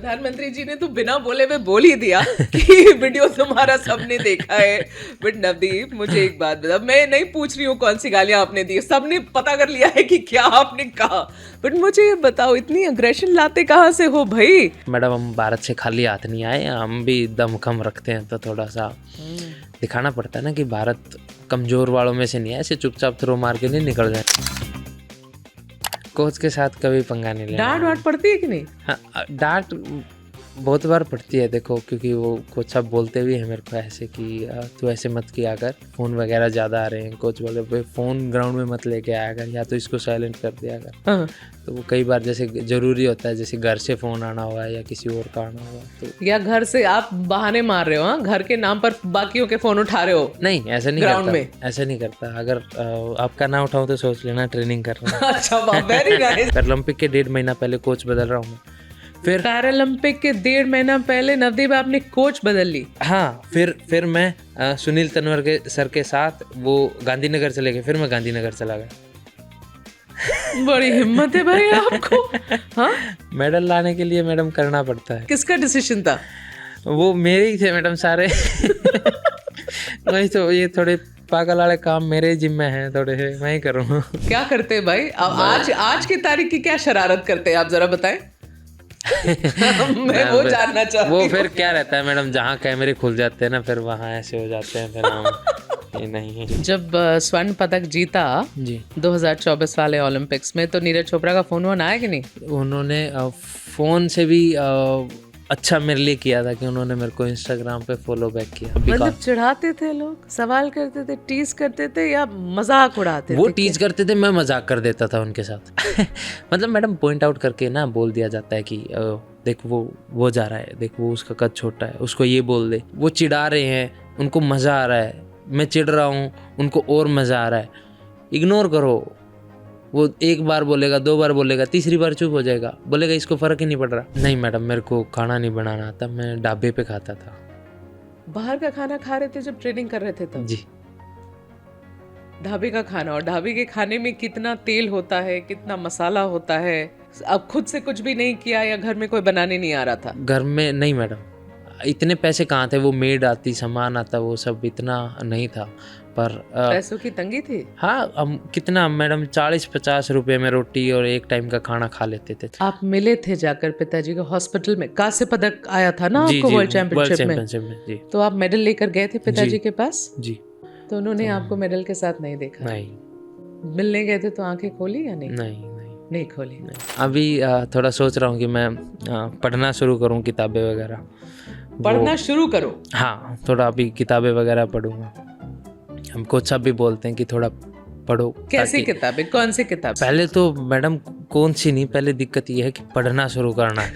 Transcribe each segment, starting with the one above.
प्रधानमंत्री जी ने तो बिना बोले में बोल ही दिया कि वीडियो तुम्हारा सबने देखा है। बट नवदीप, मुझे एक बात बता, मैं नहीं पूछ रही हूँ कौन सी गालियां आपने दी, सबने पता कर लिया है कि क्या आपने कहा। बट मुझे ये बताओ, इतनी अग्रेशन लाते कहाँ से हो भाई? मैडम, हम भारत से खाली हाथ नहीं आए, हम भी दम कम रखते हैं, तो थोड़ा सा दिखाना पड़ता है ना कि भारत कमजोर वालों में से नहीं है, ऐसे चुपचाप थ्रो मार के नहीं निकल जाए। कोच के साथ कभी पंगा नहीं लेना। डांट वाट पड़ती है कि नहीं? हाँ, डांट बहुत बार पड़ती है, देखो, क्योंकि वो कोच साहब बोलते भी हैं मेरे को ऐसे कि तू ऐसे मत किया कर, फ़ोन वगैरह ज़्यादा आ रहे हैं। कोच बोले भाई फ़ोन ग्राउंड में मत लेके आया कर, या तो इसको साइलेंट कर दिया कर। हाँ। तो वो कई बार जैसे ज़रूरी होता है, जैसे घर से फ़ोन आना हुआ या किसी और का आना हुआ, तो या घर से आप बहाने मार रहे हो? हाँ, घर के नाम पर बाकियों के फोन उठा रहे हो? नहीं, ऐसा नहीं ग्राउंड करता में? ऐसा नहीं करता। अगर आपका ना उठाऊँ तो सोच लेना ट्रेनिंग कर रहा हूँ। अच्छा, वाह, वेरी नाइस। पैरालंपिक के 1.5 महीना पहले कोच बदल रहा हूँ मैं। फिर पैरालंपिक के 1.5 महीना पहले नवदीप आपने कोच बदल ली? हाँ, फिर मैं सुनील तनवर के सर के साथ वो गांधीनगर चले गए, फिर मैं गांधीनगर चला गया। बड़ी हिम्मत है भाई आपको। हाँ, मेडल लाने के लिए मैडम करना पड़ता है। किसका डिसीजन था? वो मेरे ही थे मैडम सारे। वही तो, ये थोड़े पागल वाले काम मेरे जिम्मे हैं थोड़े से, मैं ही करूँगा। क्या करते हैं भाई? अब आज की तारीख की क्या शरारत करते हैं आप, जरा बताएं। मैं वो जानना चाहती हूँ। वो फिर क्या रहता है मैडम, जहाँ कैमरे खुल जाते हैं ना, फिर वहाँ ऐसे हो जाते हैं, फिर हम ये नहीं। जब स्वर्ण पदक जीता जी 2024 वाले ओलंपिक्स में, तो नीरज चोपड़ा का फोन वोन आया कि नहीं? उन्होंने फ़ोन से भी अच्छा मेरे लिए किया था कि उन्होंने मेरे को इंस्टाग्राम पे फॉलो बैक किया। मतलब चिढ़ाते थे लोग, सवाल करते थे, टीज करते थे, या मजाक उड़ाते वो थे? टीज करते थे, मैं मजाक कर देता था उनके साथ। मतलब मैडम, पॉइंट आउट करके ना बोल दिया जाता है कि देख वो जा रहा है, देख वो उसका कद छोटा है, उसको ये बोल दे। वो चिढ़ा रहे हैं, उनको मज़ा आ रहा है, मैं चिढ़ रहा हूँ, उनको और मज़ा आ रहा है। इग्नोर करो। वो एक बार बोलेगा, 2 बार बोलेगा, तीसरी बार चुप हो जाएगा, बोलेगा इसको फ़र्क ही नहीं पड़ रहा। नहीं मैडम, मेरे को खाना नहीं बनाना आता, मैं ढाबे पे खाता था। बाहर का खाना खा रहे थे जब ट्रेनिंग कर रहे थे तब? जी। ढाबे का खाना, और ढाबे के खाने में कितना तेल होता है, कितना मसाला होता है। अब खुद से कुछ भी नहीं किया, या घर में कोई बनाने नहीं आ रहा था? घर में नहीं मैडम, इतने पैसे कहाँ थे, वो मेड आती, सामान आता, वो सब इतना नहीं था। पर पैसों की तंगी थी? हाँ, हम कितना मैडम, 40-50 रुपए में रोटी और एक टाइम का खाना खा लेते थे। आप मिले थे जाकर पिताजी को हॉस्पिटल में? कांस्य पदक आया था ना आपको वर्ल्ड चैंपियनशिप में? जी। तो आप मेडल लेकर गए थे पिताजी के पास? जी। तो उन्होंने आपको मेडल के साथ नहीं देखा? नहीं। मिलने गए थे तो आंखें खोली या नहीं? नहीं खोली। अभी थोड़ा सोच रहा हूँ कि मैं पढ़ना शुरू करूँ, किताबें वगैरह पढ़ना शुरू करो? हाँ, थोड़ा अभी किताबें वगैरह पढ़ूंगा। हम कोच साहब भी बोलते हैं कि थोड़ा पढ़ो। कैसी किताबें, कौन सी किताब? पहले तो मैडम कौन सी नहीं, पहले दिक्कत ये है कि पढ़ना शुरू करना है।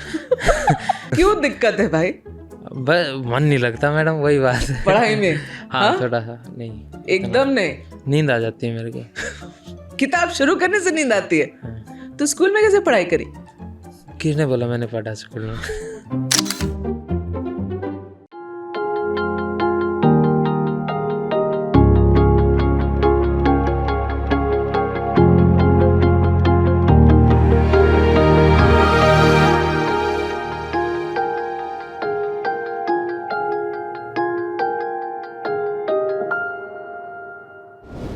क्यों दिक्कत है भाई? मन नहीं लगता मैडम, वही बात है पढ़ाई में? हाँ, थोड़ा सा नहीं, एकदम नहीं? नींद आ जाती है मेरे को। किताब शुरू करने से नींद आती है? हाँ। तो स्कूल में कैसे पढ़ाई करी? किसने बोला मैंने पढ़ा स्कूल में?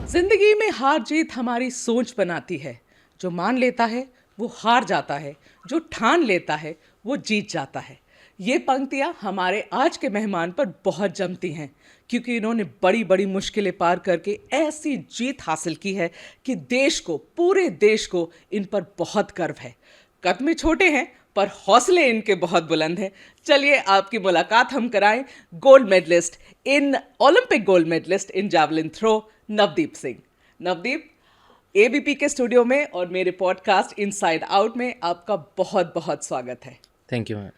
जिंदगी में हार जीत हमारी सोच बनाती है। जो मान लेता है वो हार जाता है, जो ठान लेता है वो जीत जाता है। ये पंक्तियाँ हमारे आज के मेहमान पर बहुत जमती हैं, क्योंकि इन्होंने बड़ी बड़ी मुश्किलें पार करके ऐसी जीत हासिल की है कि देश को, पूरे देश को इन पर बहुत गर्व है। कद में छोटे हैं पर हौसले इनके बहुत बुलंद हैं। चलिए आपकी मुलाकात हम कराएं gold medallist in Olympic gold medallist in javelin throw, Navdeep Singh. Navdeep, ABP के स्टूडियो में और मेरे पॉडकास्ट इनसाइड आउट में आपका बहुत बहुत स्वागत है। Thank you ma'am.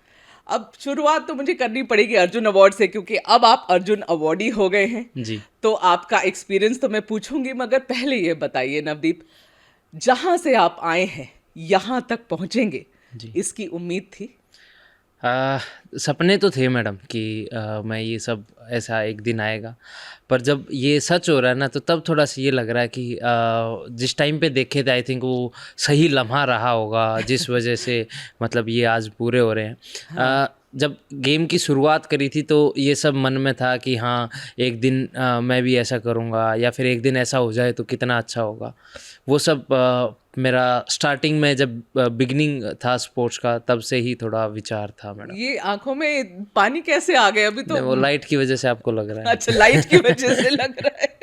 अब शुरुआत तो मुझे करनी पड़ेगी अर्जुन अवार्ड से, क्योंकि अब आप अर्जुन अवार्डी हो गए हैं जी। तो आपका एक्सपीरियंस तो मैं पूछूंगी, मगर पहले ये बताइए नवदीप, जहां से आप आए हैं यहाँ तक पहुंचेंगे, इसकी उम्मीद थी? सपने तो थे मैडम कि मैं ये सब ऐसा एक दिन आएगा, पर जब ये सच हो रहा है ना तो तब थोड़ा सा ये लग रहा है कि जिस टाइम पे देखे थे आई थिंक वो सही लम्हा रहा होगा जिस वजह से मतलब ये आज पूरे हो रहे हैं। जब गेम की शुरुआत करी थी तो ये सब मन में था कि हाँ एक दिन मैं भी ऐसा करूँगा या फिर एक दिन ऐसा हो जाए तो कितना अच्छा होगा। वो सब मेरा स्टार्टिंग में जब बिगनिंग था स्पोर्ट्स का तब से ही थोड़ा विचार था मैडम। ये आंखों में पानी कैसे आ गए अभी तो? नहीं, वो लाइट की वजह से आपको लग रहा है। अच्छा, लाइट की वजह से लग रहा है।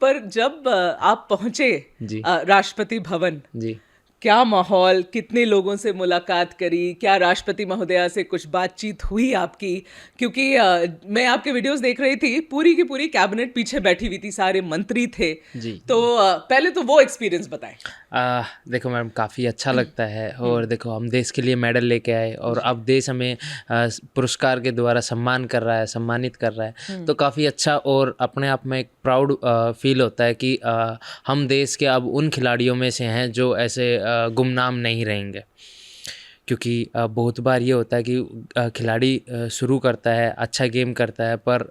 पर जब आप पहुंचे जी राष्ट्रपति भवन, जी। क्या माहौल, कितने लोगों से मुलाकात करी, क्या राष्ट्रपति महोदया से कुछ बातचीत हुई आपकी? क्योंकि मैं आपके वीडियोस देख रही थी, पूरी की पूरी कैबिनेट पीछे बैठी हुई थी, सारे मंत्री थे जी। तो पहले तो वो एक्सपीरियंस बताएं। देखो मैम काफ़ी अच्छा लगता है और देखो हम देश के लिए मेडल लेके आए और अब देश हमें पुरस्कार के द्वारा सम्मान कर रहा है, सम्मानित कर रहा है, तो काफ़ी अच्छा और अपने आप में एक प्राउड फील होता है कि हम देश के अब उन खिलाड़ियों में से हैं जो ऐसे गुमनाम नहीं रहेंगे। क्योंकि बहुत बार ये होता है कि खिलाड़ी शुरू करता है, अच्छा गेम करता है पर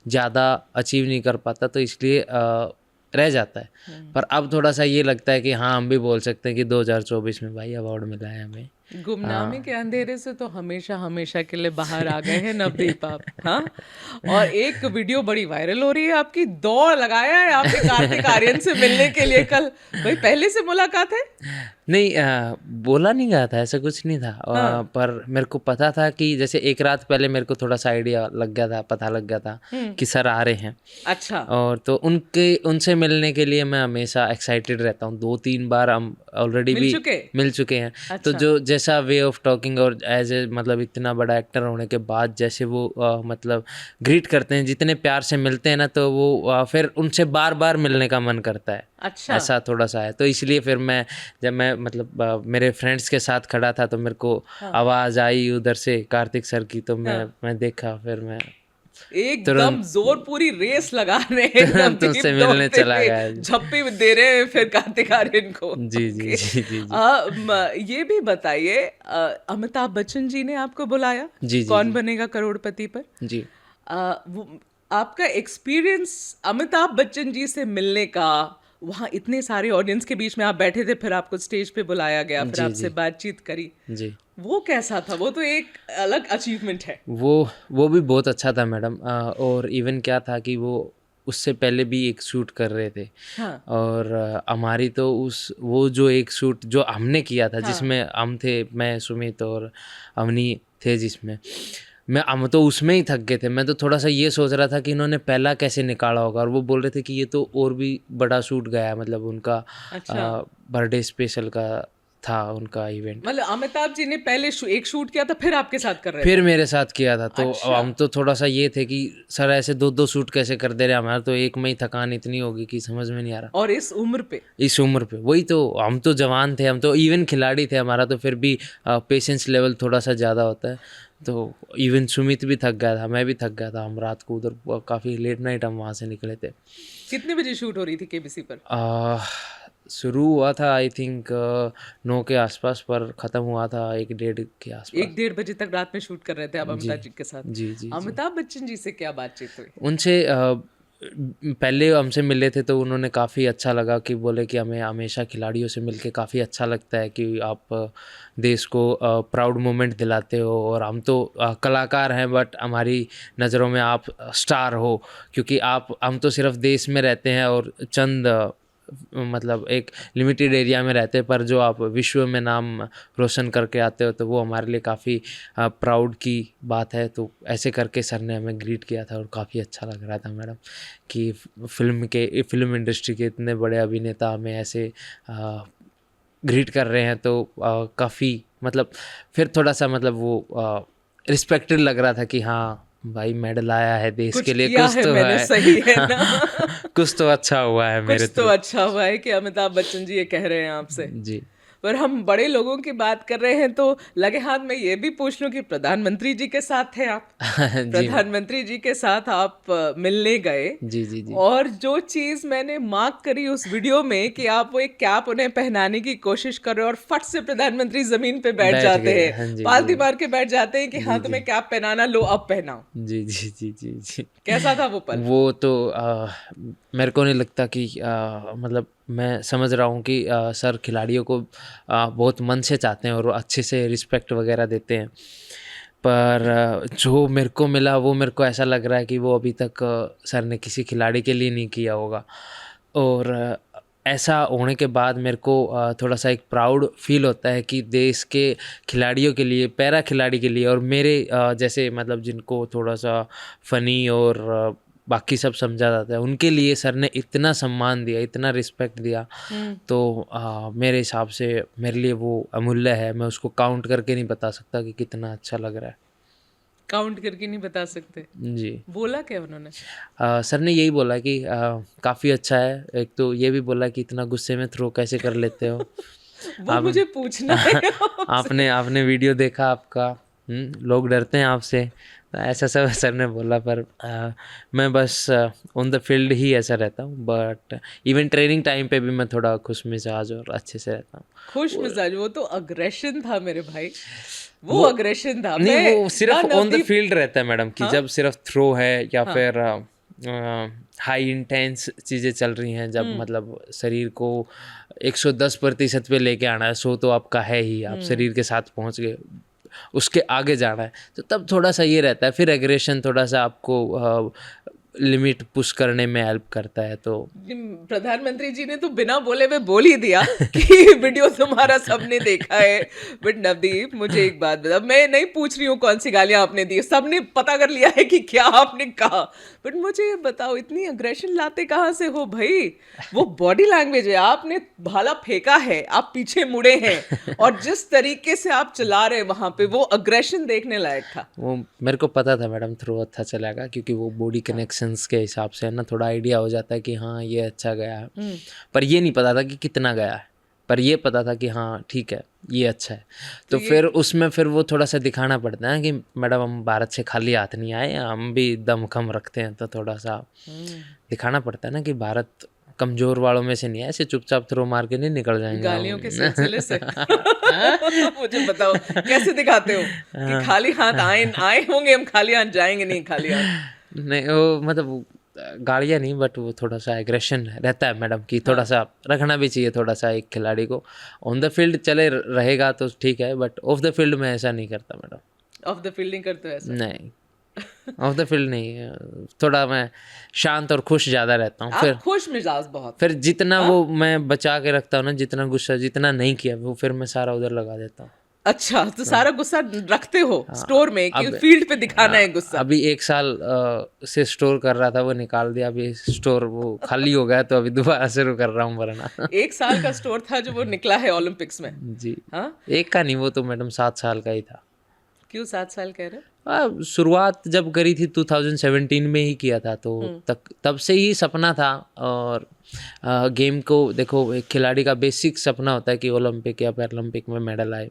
ज़्यादा अचीव नहीं कर पाता तो इसलिए रह जाता है। पर अब थोड़ा सा ये लगता है कि हाँ हम भी बोल सकते हैं कि 2024 में भाई अवार्ड मिला है हमें। गुमनामी के अंधेरे से तो हमेशा हमेशा के लिए बाहर आ गए हैं नवदीप आप। हाँ, और एक वीडियो बड़ी वायरल हो रही है आपकी, दौड़ लगाया है आपने कार्तिक आर्यन से मिलने के लिए कल। भाई पहले से मुलाकात है? नहीं बोला नहीं गया था, ऐसा कुछ नहीं था। पर मेरे को पता था कि जैसे एक रात पहले मेरे को थोड़ा सा आइडिया लग गया था, पता लग गया था कि सर आ रहे हैं। अच्छा। और तो उनसे मिलने के लिए मैं हमेशा एक्साइटेड रहता हूँ। 2-3 बार हम ऑलरेडी भी मिल चुके हैं। अच्छा। तो जो जैसा वे ऑफ टॉकिंग और एज ए मतलब इतना बड़ा एक्टर होने के बाद जैसे वो मतलब ग्रीट करते हैं, जितने प्यार से मिलते हैं ना, तो वो फिर उनसे बार बार मिलने का मन करता है। अच्छा। ऐसा थोड़ा सा है, तो इसलिए फिर जब मैं मतलब मेरे फ्रेंड्स के साथ खड़ा था तो मेरे को आवाज़ आई उधर से कार्तिक सर की, तो मैं देखा, फिर मैं एकदम जोर पूरी रेस लगा रहे हैं तुमसे मिलने चला गया, झप्पी दे रहे हैं फिर कार्तिक आर्यन को। जी जी जी जी। ये भी बताइए, अमिताभ बच्चन जी ने आपको बुलाया जी कौन बनेगा करोड़पति पर? जी। आपका एक्सपीरियंस अमिताभ बच्चन जी से मिलने का, वहाँ इतने सारे ऑडियंस के बीच में आप बैठे थे, फिर आपको स्टेज पे बुलाया गया, फिर आपसे बातचीत करी जी, वो कैसा था? वो तो एक अलग अचीवमेंट है। वो भी बहुत अच्छा था मैडम। और इवन क्या था कि वो उससे पहले भी एक शूट कर रहे थे। हाँ। और हमारी तो वो जो एक शूट जो हमने किया था, हाँ। जिसमें हम थे, मैं, सुमित और अवनी थे, जिसमें हम तो उसमें ही थक गए थे। मैं तो थोड़ा सा ये सोच रहा था कि इन्होंने पहला कैसे निकाला होगा, और वो बोल रहे थे कि ये तो और भी बड़ा शूट गया है, मतलब उनका बर्थडे स्पेशल का था उनका इवेंट। मतलब अमिताभ जी ने पहले एक शूट किया था, फिर आपके साथ कर रहे थे? फिर मेरे साथ किया था। तो हम तो थोड़ा सा ये थे कि सर ऐसे 2-2 शूट कैसे कर दे रहे, हमारा तो एक में ही थकान इतनी होगी कि समझ में नहीं आ रहा। और इस उम्र पे वही तो, हम तो जवान थे, हम तो इवन खिलाड़ी थे, हमारा तो फिर भी पेशेंस लेवल थोड़ा सा ज़्यादा होता है। तो इवन सुमित भी थक गया था, मैं भी थक गया था। हम रात को उधर काफ़ी लेट नाइट हम वहाँ से निकले थे। कितने बजे शूट हो रही थी केबीसी पर? शुरू हुआ था आई थिंक 9 के आसपास, पर ख़त्म हुआ था 1-1:30 के आसपास। 1-1:30 बजे तक रात में शूट कर रहे थे आप अमिताभ जी के साथ? जी जी। अमिताभ बच्चन जी से क्या बातचीत हुई? उनसे पहले हमसे मिले थे तो उन्होंने काफ़ी अच्छा लगा कि बोले कि हमें हमेशा खिलाड़ियों से मिलके काफ़ी अच्छा लगता है कि आप देश को प्राउड मोमेंट दिलाते हो, और हम तो कलाकार हैं बट हमारी नज़रों में आप स्टार हो, क्योंकि हम तो सिर्फ देश में रहते हैं और चंद मतलब एक लिमिटेड एरिया में रहते हैं, पर जो आप विश्व में नाम रोशन करके आते हो तो वो हमारे लिए काफ़ी प्राउड की बात है। तो ऐसे करके सर ने हमें ग्रीट किया था और काफ़ी अच्छा लग रहा था मैडम कि फिल्म इंडस्ट्री के इतने बड़े अभिनेता हमें ऐसे ग्रीट कर रहे हैं, तो काफ़ी मतलब फिर थोड़ा सा मतलब वो रिस्पेक्टेड लग रहा था कि हाँ भाई मेडल आया है देश के लिए, कुछ तो है, सही है ना? कुछ तो अच्छा हुआ है मेरे, कुछ तो अच्छा हुआ है कि अमिताभ बच्चन जी ये कह रहे हैं आपसे। जी। पर हम बड़े लोगों की बात कर रहे हैं तो लगे हाथ में ये भी पूछ लूं कि प्रधानमंत्री जी के साथ थे आप, जी प्रधानमंत्री जी के साथ आप मिलने गए, जी जी जी और जो चीज मैंने मार्क करी उस वीडियो में कि आप वो एक कैप उन्हें पहनाने की कोशिश कर रहे हो और फट से प्रधानमंत्री जमीन पे बैठ बैठ जाते गए, हैं, हाँ जी पालती जी मार के बैठ जाते हैं कि हाँ जी जी तुम्हें कैप पहनाना, लो अब पहनाओ। जी जी जी जी जी कैसा था वो पल? वो तो मेरे को नहीं लगता कि मतलब मैं समझ रहा हूँ कि सर खिलाड़ियों को बहुत मन से चाहते हैं और अच्छे से रिस्पेक्ट वगैरह देते हैं, पर जो मेरे को मिला वो मेरे को ऐसा लग रहा है कि वो अभी तक सर ने किसी खिलाड़ी के लिए नहीं किया होगा। और ऐसा होने के बाद मेरे को थोड़ा सा एक प्राउड फील होता है कि देश के खिलाड़ियों के लिए, पैरा खिलाड़ी के लिए और मेरे जैसे मतलब जिनको थोड़ा सा फ़नी और बाकी सब समझा जाता है, उनके लिए सर ने इतना सम्मान दिया, इतना रिस्पेक्ट दिया, तो मेरे हिसाब से मेरे लिए वो अमूल्य है। मैं उसको काउंट करके नहीं बता सकता कि कितना अच्छा लग रहा है। काउंट करके नहीं बता सकते? जी। बोला क्या उन्होंने? सर ने यही बोला कि काफ़ी अच्छा है। एक तो ये भी बोला कि इतना गुस्से में थ्रो कैसे कर लेते हो वो आप। मुझे पूछना है आपसे। आपने आपने वीडियो देखा आपका, लोग डरते हैं आपसे, तो ऐसा सब सर ने बोला। पर मैं बस ऑन द फील्ड ही ऐसा रहता हूँ, बट इवन ट्रेनिंग टाइम पे भी मैं थोड़ा खुश मिजाज और अच्छे से रहता हूँ। खुश मिजाज? वो तो अग्रेशन था मेरे भाई, वो वो अग्रेशन था। नहीं, मैं वो सिर्फ ना ऑन द नवदीप। फील्ड रहता है मैडम, कि हाँ जब सिर्फ थ्रो है या हाँ। फिर हाई इंटेंस चीज़ें चल रही हैं, जब मतलब शरीर को 110% पे लेके आना है, 100 तो आपका है ही, आप शरीर के साथ पहुंच गए, उसके आगे जाना है, तो तब थोड़ा सा ये रहता है। फिर एग्रेशन थोड़ा सा आपको लिमिट पुश करने में हेल्प करता है। तो प्रधानमंत्री जी ने तो बिना बोले हुए बोल ही दिया कि वीडियो तुम्हारा सबने देखा है। बट नवदीप, मुझे एक बात बता, मैं नहीं पूछ रही हूँ कौन सी गालियां आपने दी, सबने पता कर लिया है कि क्या आपने कहा, बट मुझे ये बताओ इतनी अग्रेशन लाते कहाँ से हो भाई? वो बॉडी लैंग्वेज है, आपने भाला फेंका है, आप पीछे मुड़े हैं, और जिस तरीके से आप चला रहे वहां पे, वो अग्रेशन देखने लायक था। वो मेरे को पता था मैडम थ्रो अच्छा चलेगा, क्योंकि वो बॉडी कनेक्शंस के हिसाब से है ना, थोड़ा आइडिया हो जाता है कि हाँ ये अच्छा गया है। पर ये नहीं पता था कि कितना गया है, पर ये पता था कि हाँ ठीक है ये अच्छा है। तो फिर उसमें फिर वो थोड़ा सा दिखाना पड़ता है कि मैडम हम भारत से खाली हाथ नहीं आए, हम भी दम खम रखते हैं, तो थोड़ा सा दिखाना पड़ता है ना कि भारत कमजोर वालों में से नहीं है, ऐसे चुपचाप थ्रो मार के नहीं निकल जाएंगे गालियों हम। के सिलसिले से मुझे बताओ कैसे दिखाते हो कि खाली हाथ आए आए होंगे, हम खाली हाथ जाएंगे नहीं खाली हाथ? नहीं वो मतलब गाड़ियाँ नहीं, बट वो थोड़ा सा एग्रेशन रहता है मैडम, कि थोड़ा सा रखना भी चाहिए थोड़ा सा एक खिलाड़ी को। ऑन द फील्ड चले रहेगा तो ठीक है, बट ऑफ द फील्ड में ऐसा नहीं करता मैडम। ऑफ द फील्डिंग करते हो ऐसा? नहीं, ऑफ द फील्ड नहीं, थोड़ा मैं शांत और खुश ज़्यादा रहता हूँ। फिर आप खुश मिजाज बहुत। फिर जितना वो मैं बचा के रखता हूँ ना, जितना गुस्सा जितना नहीं किया वो फिर मैं सारा उधर लगा देता हूँ। अच्छा, तो सारा गुस्सा रखते हो स्टोर में कि अब फील्ड पे दिखाना है गुस्सा? अभी 1 साल से स्टोर कर रहा था, वो निकाल दिया, अभी स्टोर वो खाली हो गया, तो अभी दोबारा शुरू कर रहा हूँ भरना। 1 साल का स्टोर था जो वो निकला है ओलंपिक्स में? जी। हाँ, एक का नहीं, वो तो मैडम 7 साल का ही था। क्यों 7 साल कह रहे हो? शुरुआत जब करी थी 2017 में ही किया था, तो तब से ही सपना था। और गेम को देखो, एक खिलाड़ी का बेसिक सपना होता है कि ओलंपिक या पैरालंपिक में मेडल आए,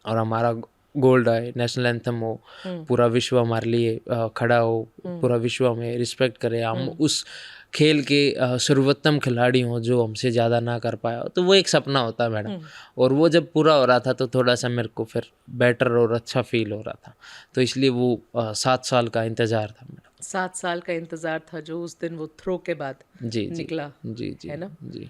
और हमारा गोल्ड आए, नेशनल एंथम हो, पूरा विश्व हमारे लिए खड़ा हो, पूरा विश्व हमें रिस्पेक्ट करे, हम उस खेल के सर्वोत्तम खिलाड़ी हों जो हमसे ज़्यादा ना कर पाया हो, तो वो एक सपना होता है मैडम। और वो जब पूरा हो रहा था तो थोड़ा सा मेरे को फिर बेटर और अच्छा फील हो रहा था, तो इसलिए वो 7 साल का इंतज़ार था मैडम। 7 साल का इंतजार था जो उस दिन वो थ्रो के बाद जी जी निकला, जी जी है ना? जी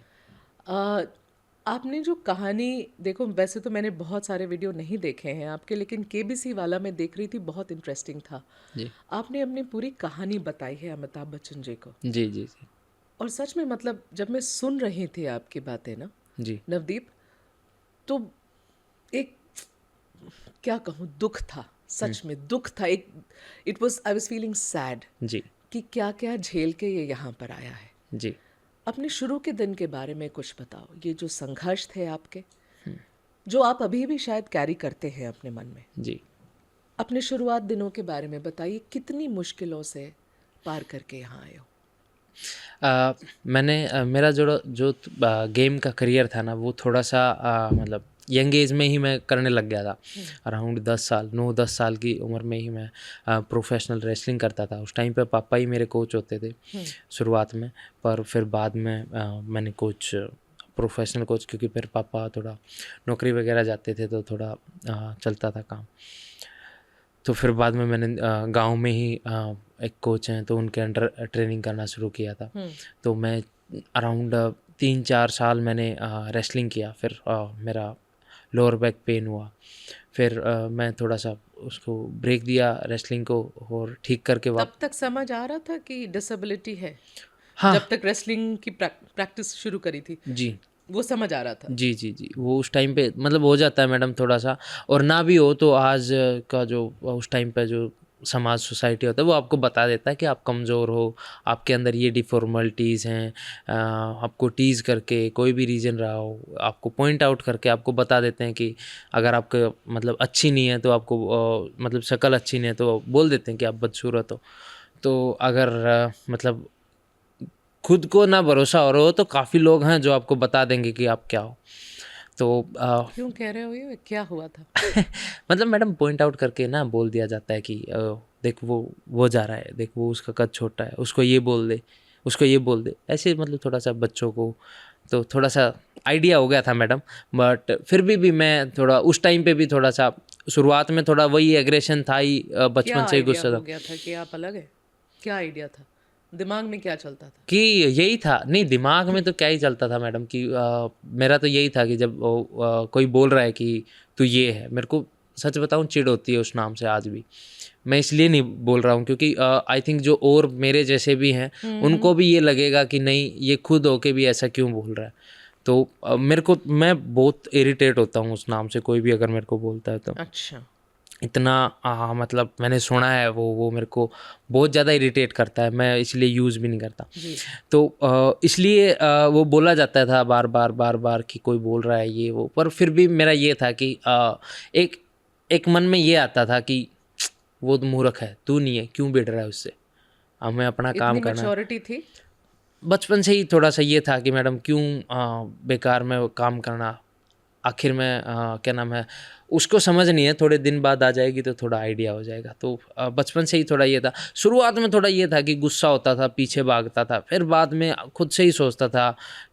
आपने जो कहानी, देखो वैसे तो मैंने बहुत सारे वीडियो नहीं देखे हैं आपके, लेकिन केबीसी वाला मैं देख रही थी, बहुत इंटरेस्टिंग था। जी आपने अपनी पूरी कहानी बताई है अमिताभ बच्चन जी को, जी जी जी और सच में मतलब जब मैं सुन रही थी आपकी बातें ना जी नवदीप, तो एक, क्या कहूँ, दुख था, सच में दुख था। एक it was, I was feeling sad जी कि क्या क्या झेल के ये यहाँ पर आया है। जी अपने शुरू के दिन के बारे में कुछ बताओ, ये जो संघर्ष थे आपके, जो आप अभी भी शायद कैरी करते हैं अपने मन में। जी अपने शुरुआत दिनों के बारे में बताइए, कितनी मुश्किलों से पार करके यहाँ आए हो। मेरा जो जो गेम का करियर था ना, वो थोड़ा सा मतलब यंग एज में ही मैं करने लग गया था। अराउंड 10 साल, 9-10 साल की उम्र में ही मैं प्रोफेशनल रेसलिंग करता था। उस टाइम पे पापा ही मेरे कोच होते थे शुरुआत में, पर फिर बाद में मैंने प्रोफेशनल कोच, क्योंकि फिर पापा थोड़ा नौकरी वगैरह जाते थे तो थोड़ा चलता था काम। तो फिर बाद में मैंने गांव में ही एक कोच हैं तो उनके अंडर ट्रेनिंग करना शुरू किया था। तो मैं अराउंड 3-4 साल मैंने रेसलिंग किया। फिर मेरा लोअर बैक पेन हुआ। फिर मैं थोड़ा सा उसको ब्रेक दिया रेसलिंग को, और ठीक करके तब तक समझ आ रहा था कि डिसेबिलिटी है? हाँ जब तक रेसलिंग की प्रैक्टिस शुरू करी थी जी वो समझ आ रहा था? जी जी जी, वो उस टाइम पे मतलब हो जाता है मैडम थोड़ा सा, और ना भी हो तो आज का जो उस टाइम पे जो समाज सोसाइटी होता है वो आपको बता देता है कि आप कमज़ोर हो, आपके अंदर ये डिफॉर्मलिटीज़ हैं। आपको टीज़ करके कोई भी रीज़न रहा हो, आपको पॉइंट आउट करके आपको बता देते हैं कि अगर आपके मतलब अच्छी नहीं है तो आपको मतलब शक्ल अच्छी नहीं है तो बोल देते हैं कि आप बदसूरत हो। तो अगर मतलब खुद को ना भरोसा हो रहा हो तो काफ़ी लोग हैं जो आपको बता देंगे कि आप क्या हो। तो क्यों कह रहे हो ये, क्या हुआ था? मतलब मैडम पॉइंट आउट करके ना बोल दिया जाता है कि देख वो जा रहा है, देख वो उसका कद छोटा है, उसको ये बोल दे, उसको ये बोल दे, ऐसे मतलब थोड़ा सा बच्चों को तो थोड़ा सा आइडिया हो गया था मैडम। बट फिर भी मैं थोड़ा उस टाइम पे भी थोड़ा सा शुरुआत में थोड़ा वही एग्रेशन था ही, क्या बचपन से ही आइडिया गुस्सा हो था गया था कि आप अलग है? क्या आइडिया था दिमाग में, क्या चलता था? कि यही था। नहीं, दिमाग में तो क्या ही चलता था मैडम कि मेरा तो यही था कि जब कोई बोल रहा है कि तू ये है, मेरे को सच बताऊं चिढ़ होती है उस नाम से आज भी। मैं इसलिए नहीं बोल रहा हूँ क्योंकि आई थिंक जो और मेरे जैसे भी हैं उनको भी ये लगेगा कि नहीं ये खुद होके भी ऐसा क्यों बोल रहा है। तो मैं बहुत इरिटेट होता हूँ उस नाम से, कोई भी अगर मेरे को बोलता है तो अच्छा। इतना मतलब मैंने सुना है वो मेरे को बहुत ज़्यादा इरिटेट करता है, मैं इसलिए यूज़ भी नहीं करता। जी। तो इसलिए वो बोला जाता था बार बार बार बार कि कोई बोल रहा है ये वो, पर फिर भी मेरा ये था कि एक एक मन में ये आता था कि वो तो मूर्ख है, तू नहीं है, क्यों बिगड़ रहा है उससे, हमें अपना काम इतनी करना है। मैच्योरिटी थी? बचपन से ही थोड़ा सा ये था कि मैडम क्यों बेकार में वो काम करना, आखिर में क्या नाम है, उसको समझ नहीं है, थोड़े दिन बाद आ जाएगी तो थोड़ा आइडिया हो जाएगा। तो बचपन से ही थोड़ा ये था। शुरुआत में थोड़ा ये था कि गुस्सा होता था, पीछे भागता था, फिर बाद में खुद से ही सोचता था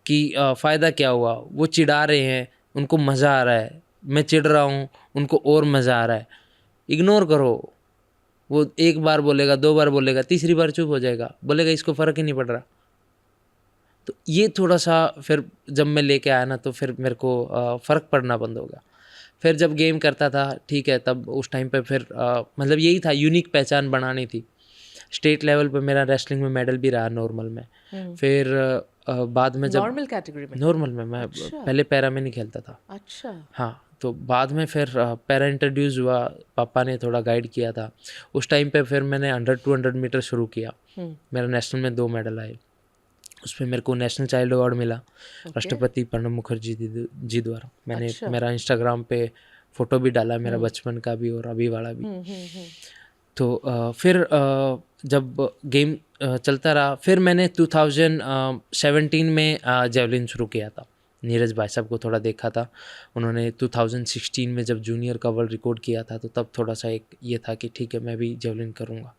कि फ़ायदा क्या हुआ, वो चिढ़ा रहे हैं, उनको मज़ा आ रहा है, मैं चिढ़ रहा हूँ, उनको और मज़ा आ रहा है, इग्नोर करो। वो एक बार बोलेगा, 2 बार बोलेगा, तीसरी बार चुप हो जाएगा, बोलेगा इसको फ़र्क ही नहीं पड़ रहा। तो ये थोड़ा-सा फिर जब मैं लेके आया ना तो फिर मेरे को फ़र्क पड़ना बंद हो गया। फिर जब गेम करता था ठीक है, तब उस टाइम पे फिर मतलब यही था, यूनिक पहचान बनानी थी। स्टेट लेवल पे मेरा रेसलिंग में मेडल भी रहा नॉर्मल में। फिर बाद में जब नॉर्मल कैटेगरी में? नॉर्मल में मैं अच्छा। पहले पैरा में नहीं खेलता था। अच्छा। हाँ, तो बाद में फिर पैरा इंट्रोड्यूस हुआ, पापा ने थोड़ा गाइड किया था। उस टाइम पे फिर मैंने 100-200 मीटर शुरू किया। मेरा नेशनल में 2 मेडल आए। उसमें मेरे को नेशनल चाइल्ड अवार्ड मिला राष्ट्रपति प्रणब मुखर्जी जी द्वारा। मैंने अच्छा। मेरा इंस्टाग्राम पे फ़ोटो भी डाला, मेरा बचपन का भी और अभी वाला भी। तो फिर जब गेम चलता रहा, फिर मैंने 2017 में जेवलिन शुरू किया था। नीरज भाई साहब को थोड़ा देखा था, उन्होंने 2016 में जब जूनियर का वर्ल्ड रिकॉर्ड किया था तो तब थोड़ा सा एक ये था कि ठीक है मैं भी जेवलिन करूँगा।